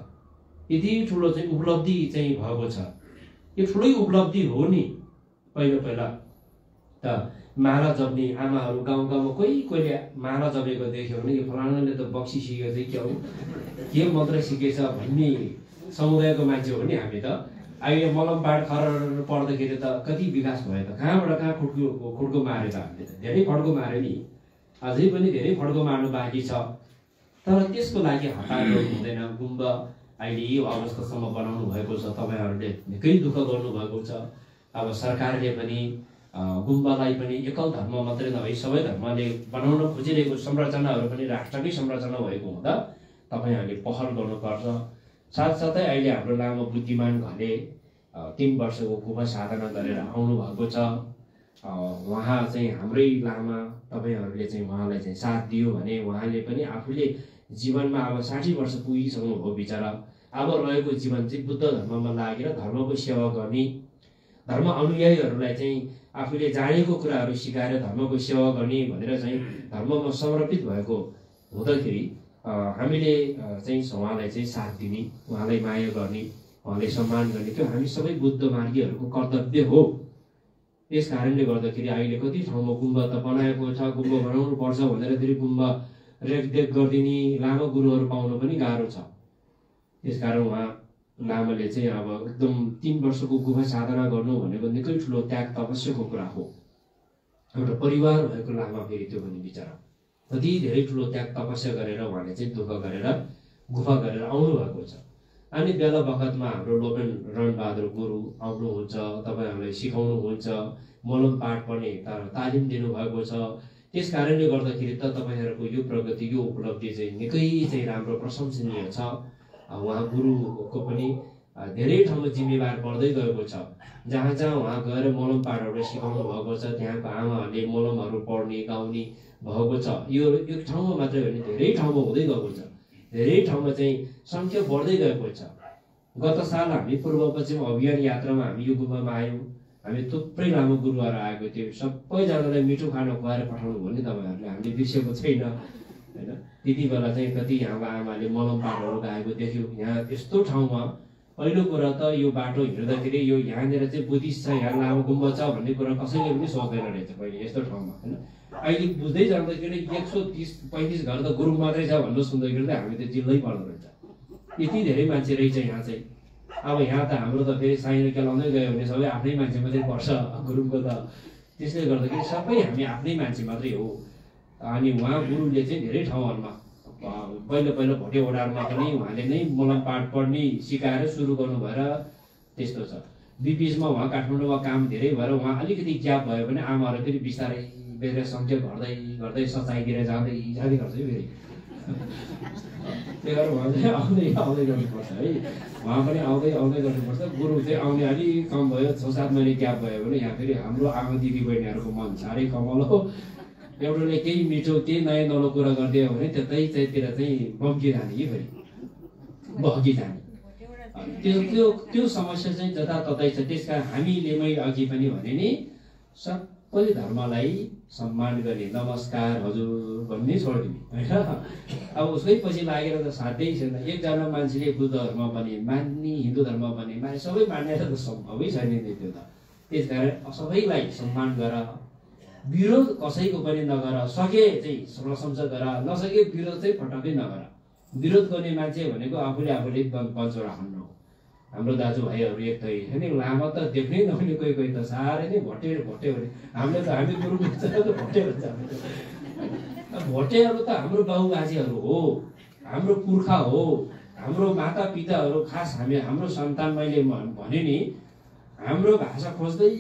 यति ठुलो चाहिँ उपलब्धि चाहिँ भएको छ। यो ठुलै उपलब्धि हो नि। पहिला त माला जप्ने आमाहरू गाउँ गाउँमा कोहीले माला जपेको देख्यो भने यो फलानाले त बक्सी सिकेको चाहिँ क्या हो, के मन्त्र सिकेछ भन्ने समुदायको मान्छे हो नि हामी त। अहिले मलम पाठ खर पढ्दाखेरि त कति विकास भयो त, कहाँबाट कहाँ खुड्को मार्यो त हामीले त, धेरै फड्को मार्यो नि। अझै पनि धेरै फड्को मार्नु बाँकी छ। तर त्यसको लागि हतार गर्नु हुँदैन। गुम्बा अहिले यो अवस्थासम्म बनाउनु भएको छ, तपाईँहरूले निकै दुःख गर्नुभएको छ। अब सरकारले पनि गुम्बालाई पनि एकल धर्म मात्रै नभई सबै धर्मले बनाउन खोजिरहेको संरचनाहरू पनि राष्ट्रकै संरचना भएको हुँदा तपाईँहरूले पहल गर्नुपर्छ। साथसाथै अहिले हाम्रो लामो बुद्धिमान घले 3 वर्षको गुफा साधना गरेर आउनु भएको छ। उहाँ चाहिँ हाम्रै लामा, तपाईँहरूले चाहिँ उहाँलाई चाहिँ साथ दियो भने उहाँले पनि आफूले जीवनमा अब 60 वर्ष पुगिसक्नु हो बिचरा। अब रहेको जीवन चाहिँ बुद्ध धर्ममा लागेर धर्मको सेवा गर्ने, धर्म अनुयायीहरूलाई चाहिँ आफूले जानेको कुराहरू सिकाएर धर्मको सेवा गर्ने भनेर चाहिँ धर्ममा समर्पित भएको हुँदाखेरि हामीले चाहिँ उहाँलाई चाहिँ साथ दिने, उहाँलाई माया गर्ने, उहाँलाई सम्मान गर्ने, त्यो हामी सबै बुद्ध मार्गीहरूको कर्तव्य हो। त्यस कारणले गर्दाखेरि अहिले कति ठाउँमा गुम्बा त बनाएको छ, गुम्बा बनाउनु पर्छ भनेर फेरि गुम्बा रेखदेख गरिदिने लामा गुरुहरू पाउनु पनि गाह्रो छ। त्यसकारण उहाँ लामाले चाहिँ अब एकदम 3 वर्षको गुफा साधना गर्नु भनेको निकै ठुलो त्याग तपस्याको कुरा हो। एउटा परिवार भएको लामा फेरि त्यो पनि बिचरा कति धेरै ठुलो त्याग तपस्या गरेर उहाँले चाहिँ दुःख गरेर गुफा गरेर आउनु भएको छ। अनि बेला बखतमा हाम्रो लोपेन रणबहादुर गुरु आउनुहुन्छ, तपाईँहरूलाई सिकाउनुहुन्छ, मलम पाठ पनि तालिम दिनुभएको छ। त्यस कारणले गर्दाखेरि त तपाईँहरूको यो प्रगति, यो उपलब्धि चाहिँ निकै चाहिँ राम्रो प्रशंसनीय छ। उहाँ गुरुको पनि धेरै ठाउँमा जिम्मेवार पर्दै गएको छ। जहाँ जहाँ उहाँ गएर मलम पाठहरू सिकाउनु भएको छ, त्यहाँको आमाहरूले मलमहरू पढ्ने गाउने भएको छ। यो एक ठाउँमा मात्रै होइन, धेरै ठाउँमा हुँदै गएको छ। धेरै ठाउँमा चाहिँ सङ्ख्या बढ्दै गएको छ। गत साल हामी पूर्व पश्चिम अभियान यात्रामा हामी यो गुम्बामा आयौँ। हामी थुप्रै लामो गुरुहरू आएको थियो। सबैजनालाई मिठो खाना खुवाएर पठाउनु भयो नि तपाईँहरूले, हामीले बिर्सेको छैन होइन। त्यति बेला चाहिँ कति हाम्रो आमाले मलम पाठहरू गाएको देख्यो। यहाँ यस्तो ठाउँमा पहिलो कुरा त यो बाटो हिँड्दाखेरि यो यहाँनिर चाहिँ बुद्धिस्ट छ, यहाँ लामो गुम्बा छ भन्ने कुरा कसैले पनि सोच्दैन रहेछ पहिले यस्तो ठाउँमा होइन। अहिले बुझ्दै जाँदाखेरि 130-35 घर त गुरु मात्रै छ भन्नु सुन्दाखेरि त हामी त जिल्लै पर्दो रहेछ। यति धेरै मान्छे रहेछ यहाँ चाहिँ। अब यहाँ त हाम्रो त फेरि साइनो केलाउँदै गयो भने सबै आफ्नै मान्छे मात्रै पर्छ गुरुको त। त्यसले गर्दाखेरि सबै हामी आफ्नै मान्छे मात्रै हो। अनि उहाँ गुरुले चाहिँ धेरै ठाउँहरूमा पहिलो भोटे ओडारमा पनि उहाँले नै मलम पाठ पढ्ने सिकाएर सुरु गर्नु भएर त्यस्तो छ। बिचमा उहाँ काठमाडौँमा काम धेरै भएर उहाँ अलिकति ग्याप भयो भने आमाहरू फेरि बिस्तारै बेर सङ्ख्या घट्दै सचाइतिर जाँदै गर्छ फेरि। त्यही भएर उहाँ चाहिँ आउँदै गर्नुपर्छ है। उहाँ पनि आउँदै गर्नुपर्छ। गुरु चाहिँ आउने अलिक कम भयो, 6-7 महिना ग्याप भयो भने यहाँ फेरि हाम्रो आमा दिदी बहिनीहरूको मन साह्रै कमल हो। एउटाले केही मिठो केही नयाँ नौलो कुरा गरिदियो भने त्यतै चाहिँतिर चाहिँ बगिजाने कि फेरि बगिजाने। त्यो समस्या चाहिँ जताततै छ। त्यस कारण हामीलेमै अघि पनि भने नि सबै धर्मलाई सम्मान गर्ने, नमस्कार हजुर भन्ने छोडिदिने होइन। अब उसकै पछि लागेर त साध्यै छैन। एकजना मान्छेले बुद्ध धर्म पनि मान्ने, हिन्दू धर्म पनि मान्ने, सबै मान्ने त सम्भवै छैन नि त्यो त। त्यस कारण सबैलाई सम्मान गर, विरोध कसैको पनि नगर। सके चाहिँ प्रशंसा गर, नसके विरोध चाहिँ पटक्कै नगर। विरोध गर्ने मान्छे भनेको आफूले बन्चो राख्नु हो। हाम्रो दाजुभाइहरू एक त होइन लामा त देख्नै नहुने कोही कोही त साह्रै नै भोटे भने हामीले त हामी गुरुङ त भोटे भन्छ भोटेहरू त हाम्रो बाबुबाजेहरू हो, हाम्रो पुर्खा हो, हाम्रो माता पिताहरू, खास हाम्रो सन्तान। मैले भने नि हाम्रो भाषा खोज्दै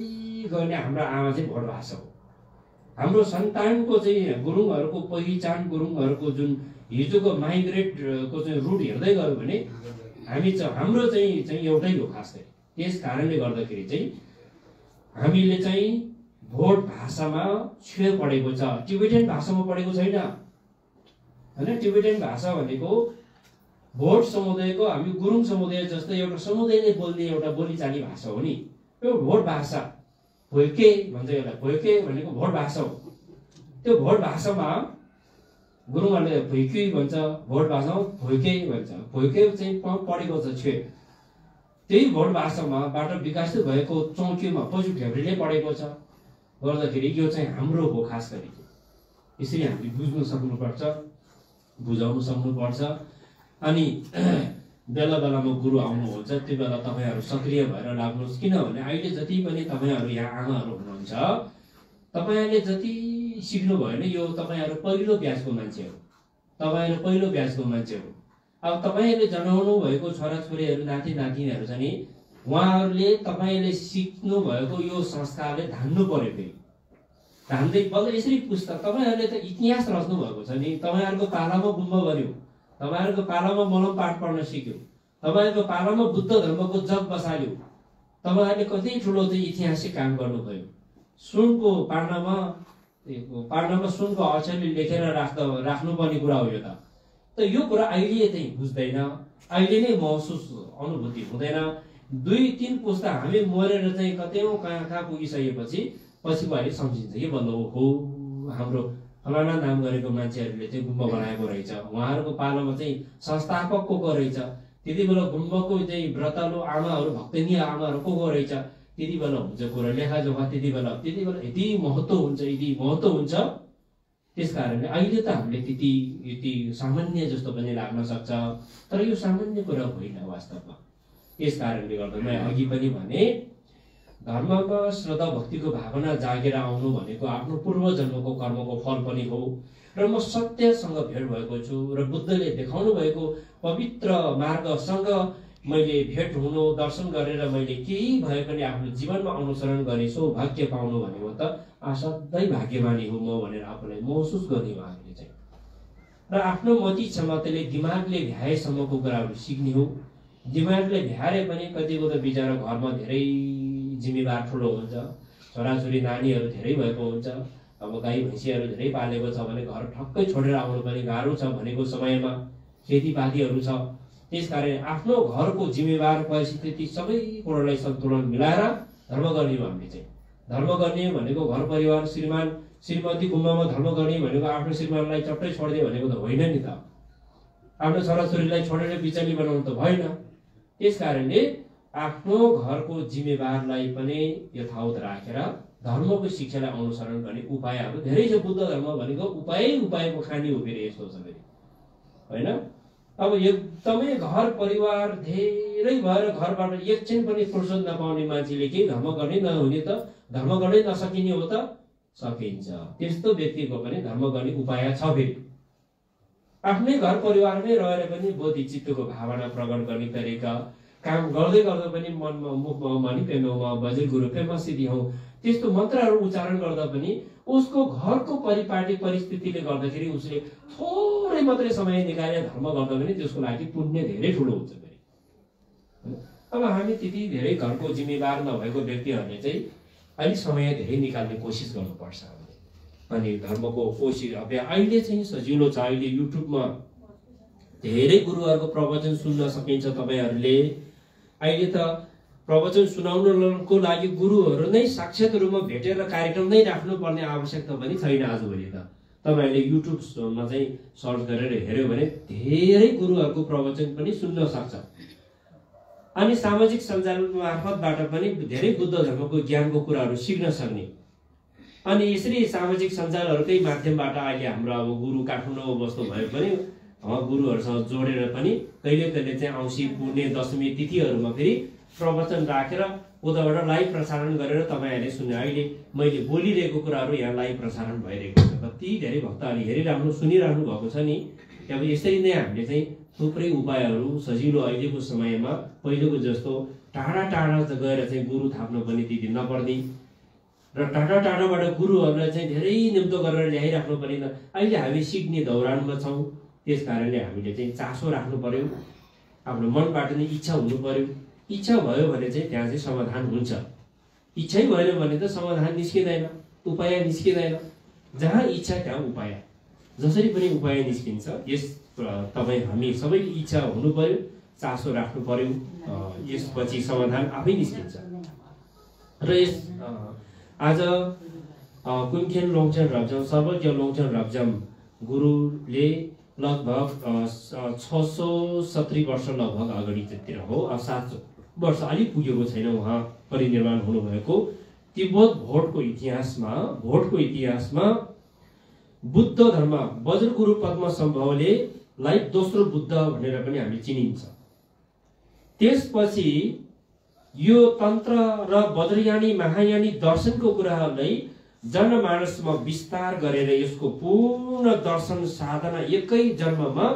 गर्ने हाम्रो आमा चाहिँ भोट भाषा हो। हाम्रो सन्तानको चाहिँ गुरुङहरूको पहिचान, गुरुङहरूको जुन हिजोको माइग्रेटको चाहिँ रुट हेर्दै गयो भने हाम्रो चाहिँ एउटै हो खास गरी। त्यस कारणले गर्दाखेरि चाहिँ हामीले चाहिँ भोट भाषामा छुए पढेको छ, टिबेटन भाषामा पढेको छैन होइन। टिबेटन भाषा भनेको भोट समुदायको, हामी गुरुङ समुदाय जस्तै एउटा समुदायले बोल्ने एउटा बोलीचाली भाषा हो नि, त्यो भोट भाषा। भोइके भन्छ यसलाई, भोइके भनेको भोट भाषा हो। त्यो भोट भाषामा गुरुङहरूले भोइके भन्छ, भोट भाषामा भोइके भन्छ। भोइके चाहिँ पढेको छ छुए, त्यही भोट भाषामाबाट विकसित भएको चौकीमा पशु ढेब्रीले पढेको छ गर्दाखेरि यो चाहिँ हाम्रो हो खास गरी। यसरी हामीले बुझ्नु सक्नुपर्छ, बुझाउनु सक्नुपर्छ। अनि बेला बेलामा गुरु आउनुहुन्छ त्यो बेला तपाईँहरू सक्रिय भएर लाग्नुहोस्। किनभने अहिले जति पनि तपाईँहरू यहाँ आमाहरू हुनुहुन्छ, तपाईँहरूले जति सिक्नु भयो भने यो तपाईँहरू पहिलो ब्याचको मान्छे हो, तपाईँहरू पहिलो ब्याचको मान्छे हो। अब तपाईँहरूले जनाउनु भएको छोराछोरीहरू, नाति नातिनीहरू छ नि, उहाँहरूले तपाईँले सिक्नु भएको यो संस्कारले धान्नु पर्यो। फेरि धान्दै बल्ल यसरी पुस्ता तपाईँहरूले त इतिहास रच्नु भएको छ नि। तपाईँहरूको पालामा गुम्बा बन्यो, तपाईँहरूको पालामा मलम पाठ पढ्न सिक्यो, तपाईँहरूको पालामा बुद्ध धर्मको जग बसाल्यो, तपाईँहरूले कति ठुलो चाहिँ ऐतिहासिक काम गर्नुभयो। सुनको पार्नमा सुनको अक्षरले लेखेर राख्नुपर्ने कुरा हो यो त यो कुरा अहिले चाहिँ बुझ्दैन, अहिले नै महसुस अनुभूति हुँदैन। 2-3 पुस्ता हामी मरेर चाहिँ कतैौँ कहाँ पुगिसकेपछि पछि गएर सम्झिन्छ यो बल्ल हो हाम्रो फलाना नाम गरेको मान्छेहरूले चाहिँ गुम्बा बनाएको रहेछ, उहाँहरूको पालोमा चाहिँ संस्थापक को रहेछ, त्यति बेला गुम्बाको चाहिँ व्रतालु आमाहरू, भक्तनीय आमाहरू को रहेछ, त्यति बेला हुन्छ कुरा लेखाजोखा। त्यति बेला यति महत्त्व हुन्छ। त्यस कारणले अहिले त हामीले यति सामान्य जस्तो पनि लाग्न सक्छ, तर यो सामान्य कुरा होइन वास्तवमा। त्यस कारणले गर्दा मैं अघि पनि भने धर्ममा श्रद्धा भक्तिको भावना जागेर आउनु भनेको आफ्नो पूर्व जन्मको कर्मको फल पनि हो। र म सत्यसँग भेट भएको छु र बुद्धले देखाउनु भएको पवित्र मार्गसँग मैले भेट हुनु, दर्शन गरेर मैले केही भए पनि आफ्नो जीवनमा अनुसरण गर्ने सौभाग्य पाउनु भनेको त असाध्यै भाग्यमानी हो म भनेर आफूलाई महसुस गर्ने उहाँहरूले चाहिँ। र आफ्नो मति क्षमताले दिमागले भ्याएसम्मको कुराहरू सिक्ने हो। दिमागले भ्याएर पनि कतिको त बिचारा घरमा धेरै जिम्मेवार ठुलो हुन्छ, छोराछोरी नानीहरू धेरै भएको हुन्छ, अब गाई भैँसीहरू धेरै पालेको छ भने घर ठक्कै छोडेर आउनु पनि गाह्रो छ भनेको समयमा, खेतीपातीहरू छ। त्यसकारण आफ्नो घरको जिम्मेवार परिस्थिति सबै कुरालाई सन्तुलन मिलाएर धर्म गर्ने हो। हामीले चाहिँ धर्म गर्ने भनेको घर परिवार, श्रीमान श्रीमती गुम्बामा धर्म गर्ने भनेको आफ्नो श्रीमानलाई चट्टै छोडिदियो भनेको त होइन नि त, आफ्नो छोराछोरीलाई छोडेर बिचली बनाउनु त भएन। त्यस कारणले आफ्नो घरको जिम्मेवारलाई पनि यथावत राखेर धर्मको शिक्षालाई अनुसरण गर्ने उपायहरू धेरै छ। बुद्ध धर्म भनेको उपायको खानी हो फेरि यस्तो छ फेरि होइन। अब एकदमै घर परिवार धेरै भएर घरबाट एकछिन पनि फुर्सद नपाउने मान्छेले के धर्म गर्ने नहुने त, धर्म गर्नै नसकिने हो त? सकिन्छ। त्यस्तो व्यक्तिको पनि धर्म गर्ने उपाय छ फेरि। आफ्नै घर परिवारमै रहेर पनि बोधि चित्तको भावना प्रकट गर्ने तरिका, काम गर्दै गर्दा पनि मनमा मुखमा मनी पेममा बजे गुरु पेमा सिद्धि हौ त्यस्तो मन्त्रहरू उच्चारण गर्दा पनि उसको घरको परिपाटी परिस्थितिले गर्दाखेरि उसले थोरै मात्रै समय निकालेर धर्म गर्दा पनि त्यसको लागि पुण्य धेरै ठुलो हुन्छ फेरि। अब हामी त्यति धेरै घरको जिम्मेवार नभएको व्यक्तिहरूले चाहिँ अलिक समय धेरै निकाल्ने कोसिस गर्नुपर्छ। अनि धर्मको कोसिस अब अहिले चाहिँ सजिलो छ। अहिले युट्युबमा धेरै गुरुहरूको प्रवचन सुन्न सकिन्छ। तपाईहरूले अहिले त प्रवचन सुनाउनको लागि गुरुहरू नै साक्षात रूपमा भेटेर कार्यक्रम नै राख्नुपर्ने आवश्यकता पनि छैन। आजभोलि त तपाईहरूले युट्युबमा चाहिँ सर्च गरेर हेर्यो भने धेरै गुरुहरूको प्रवचन पनि सुन्न सक्छ। अनि सामाजिक सञ्जाल मार्फतबाट पनि धेरै बुद्ध धर्मको ज्ञानको कुराहरू सिक्न सक्ने। अनि यसरी सामाजिक सञ्जालहरूकै माध्यमबाट अहिले हाम्रो अब गुरु काठमाडौँ बस्नु भए पनि गुरुहरूसँग जोडेर पनि कहिले कहिले चाहिँ औँसी पुर्णे दशमी तिथिहरूमा फेरि प्रवचन राखेर उताबाट लाइभ प्रसारण गरेर तपाईँहरूले सुन्नु। अहिले मैले बोलिरहेको कुराहरू यहाँ लाइभ प्रसारण भइरहेको छ। कति धेरै भक्तहरूले हेरिराख्नु सुनिराख्नु भएको छ नि। अब यसरी नै हामीले चाहिँ थुप्रै उपायहरू सजिलो अहिलेको समयमा पहिलेको जस्तो टाढा टाढा गएर चाहिँ गुरु थाप्न पनि त्यति नपर्ने र टाढा टाढाबाट गुरुहरूलाई चाहिँ धेरै निम्तो गरेर ल्याइराख्नु पर्ने। अहिले हामी सिक्ने दौरानमा छौँ। त्यस कारणले हामीले चाहिँ चासो राख्नु पर्यो, आफ्नो मनबाट नै इच्छा हुनु पर्यो। इच्छा भयो भने चाहिँ त्यहाँ चाहिँ समाधान हुन्छ। इच्छै भएन भने त समाधान निस्किँदैन, उपाय निस्किँदैन। जहाँ इच्छा त्यहाँ उपाय, जसरी पनि उपाय निस्किन्छ। यस तपाईँ हामी सबै इच्छा हुनु पर्यो, चासो राख्नु पर्यो, यसपछि समाधान आफै निस्किन्छ। र यस आज कुमखेन लोङचन रब्जम सर्वज्ञ लोङचन रब्जम गुरुले लगभग 670 वर्ष लगभग अगाडितिर हो, अब 700 वर्ष अलि पुगेको छैन उहाँ परिनिर्वाण हुनुभएको। तिब्बत भोटको इतिहासमा बुद्ध धर्म वज्रगुरु पद्मसम्भवले लाई दोस्रो बुद्ध भनेर पनि हामी चिनिन्छ। त्यसपछि यो तन्त्र र वज्रयानी महायानी दर्शनको कुराहरूलाई जनमानसमा विस्तार गरेर यसको पूर्ण दर्शन साधना एकै जन्ममा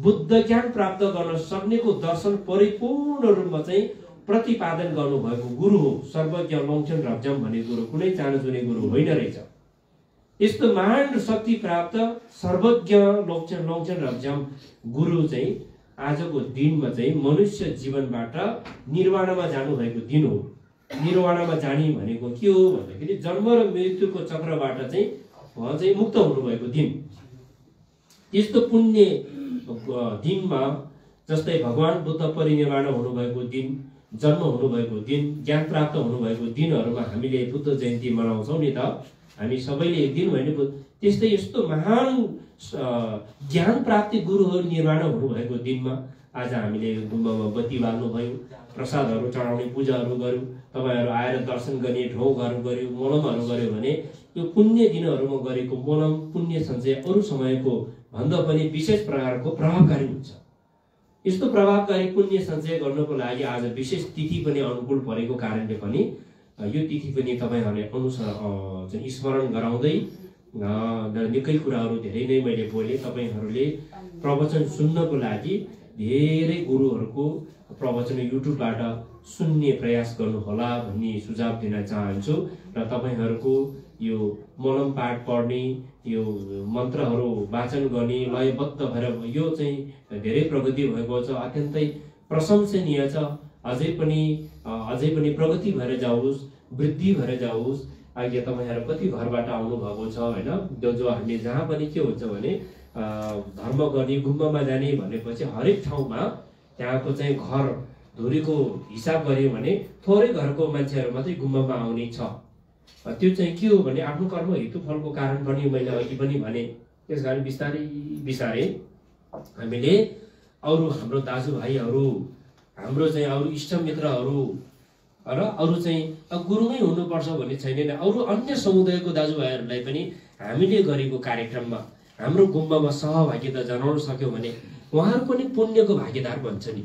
बुद्ध ज्ञान प्राप्त गर्न सक्नेको दर्शन परिपूर्ण रूपमा चाहिँ प्रतिपादन गर्नुभएको गुरु हो सर्वज्ञ लोङचन रब्जम भन्ने गुरु। कुनै चानचुने गुरु होइन रहेछ। यस्तो महान शक्ति प्राप्त सर्वज्ञ लोङचन रब्जम गुरु चाहिँ आजको दिनमा चाहिँ मनुष्य जीवनबाट निर्वाणमा जानुभएको दिन हो। निर्वाणमा जाने भनेको के हो भन्दाखेरि जन्म र मृत्युको चक्रबाट चाहिँ उहाँ चाहिँ मुक्त हुनुभएको दिन। त्यस्तो पुण्य दिनमा जस्तै भगवान बुद्ध परिनिर्वाण हुनुभएको दिन, जन्म हुनुभएको दिन, ज्ञान प्राप्त हुनुभएको दिनहरूमा हामीले बुद्ध जयन्ती मनाउँछौँ नि त। हामी सबैले एक दिन भने त्यस्तै यस्तो महान ज्ञान प्राप्ति गुरुहरू निर्वाण हुनुभएको दिनमा आज हामीले गुम्बामा बत्ती बाल्नुभयो, प्रसादहरू चढाउने, पूजाहरू गर्यो, तपाईँहरू आएर दर्शन गर्ने, ढोगहरू गर्यो, मोलमहरू गर्यो भने यो पुण्य दिनहरूमा गरेको मोलम पुण्य सञ्चय अरू समयको भन्दा पनि विशेष प्रकारको प्रभावकारी हुन्छ। यस्तो प्रभावकारी पुण्य सञ्चय गर्नको लागि आज विशेष तिथि पनि अनुकूल परेको कारणले पनि यो तिथि पनि तपाईँहरूले स्मरण गराउँदै निकै कुराहरू धेरै नै मैले बोले। तपाईँहरूले प्रवचन सुन्नको लागि धेरै गुरुहरूको प्रवचन युट्युबबाट सुन्ने प्रयास गर्नुहोला भन्ने सुझाव दिन चाहन्छु। र तपाईँहरूको यो मलम पाठ पढ्ने, यो मन्त्रहरू वाचन गर्ने, लयबद्ध भएर यो चाहिँ धेरै प्रगति भएको छ, अत्यन्तै प्रशंसनीय छ। अझै पनि प्रगति भएर जाओस्, वृद्धि भएर जाओस्। अहिले तपाईँहरू कति घरबाट आउनुभएको छ होइन, जो हामीले जहाँ पनि के हुन्छ भने धर्म गर्ने, गुम्बामा जाने भनेपछि हरेक ठाउँमा त्यहाँको चाहिँ घर धुरीको हिसाब गऱ्यो भने थोरै घरको मान्छेहरू मात्रै गुम्बामा आउने छ। त्यो चाहिँ के हो भने आफ्नो कर्म हेतु फलको कारण पनि मैले अघि पनि भने। त्यस कारण बिस्तारै हामीले अरू हाम्रो दाजुभाइहरू, हाम्रो चाहिँ अरू इष्टमित्रहरू र अरू चाहिँ गुरुमै हुनुपर्छ भन्ने छैन। अरू अन्य समुदायको दाजुभाइहरूलाई पनि हामीले गरेको कार्यक्रममा हाम्रो गुम्बामा सहभागिता जनाउन सक्यौँ भने उहाँहरू पनि पुण्यको भागीदार बन्छ नि।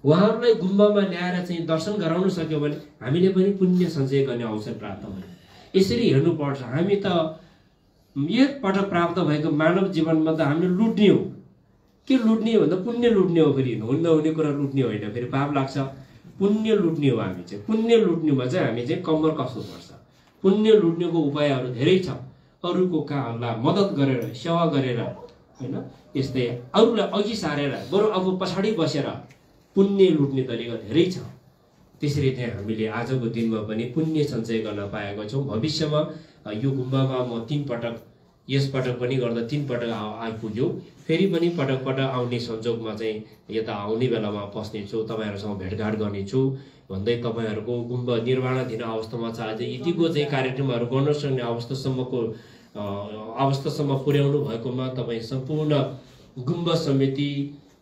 उहाँहरूलाई गुम्बामा ल्याएर चाहिँ दर्शन गराउन सक्यौँ भने हामीले पनि पुण्य सञ्चय गर्ने अवसर प्राप्त भयो। यसरी हेर्नुपर्छ। हामी त एकपटक प्राप्त भएको मानव जीवनमा त हामीले लुट्ने हो। के लुट्ने भन्दा पुण्य लुट्ने हो। फेरि नहुने कुरा लुट्ने होइन, फेरि पाप लाग्छ। पुण्य लुट्ने हो। हामी चाहिँ पुण्य लुट्नुमा चाहिँ हामी चाहिँ कम्मर कस्नुपर्छ। पुण्य लुट्नेको उपायहरू धेरै छ। अरूको कामलाई मद्दत गरेर, सेवा गरेर होइन, यस्तै अरूलाई अघि सारेर बरु अब पछाडि बसेर पुण्य लुट्ने तरिका धेरै छ। त्यसरी चाहिँ हामीले आजको दिनमा पनि पुण्य सञ्चय गर्न पाएका छौँ। भविष्यमा यो गुम्बामा म 3 पटक, यसपटक पनि गर्दा 3 पटक आइपुग्यो। फेरि पनि पटक पटक आउने संजोगमा चाहिँ यता आउने बेलामा पस्नेछु, तपाईँहरूसँग भेटघाट गर्नेछु भन्दै तपाईँहरूको गुम्बा निर्वाणाधीन अवस्थामा छ। आज यतिको चाहिँ कार्यक्रमहरू गर्न सक्ने अवस्थासम्म पुर्याउनु भएकोमा तपाईँ सम्पूर्ण गुम्बा समिति,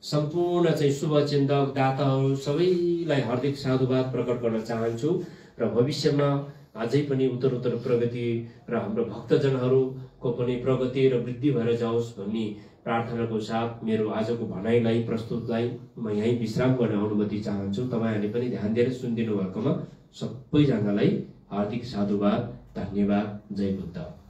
सम्पूर्ण चाहिँ शुभचिन्तक दाताहरू सबैलाई हार्दिक साधुवाद प्रकट गर्न चाहन्छु। र भविष्यमा अझै पनि उत्तरोत्तर प्रगति र हाम्रो भक्तजनहरूको को पनि प्रगति र वृद्धि भएर जाओस् भन्ने प्रार्थनाको साथ मेरो आजको भनाइलाई प्रस्तुतलाई म यहीँ विश्राम गर्ने अनुमति चाहन्छु। तपाईँहरूले पनि ध्यान दिएर सुनिदिनु भएकोमा सबैजनालाई हार्दिक साधुवाद, धन्यवाद। जय बुद्ध।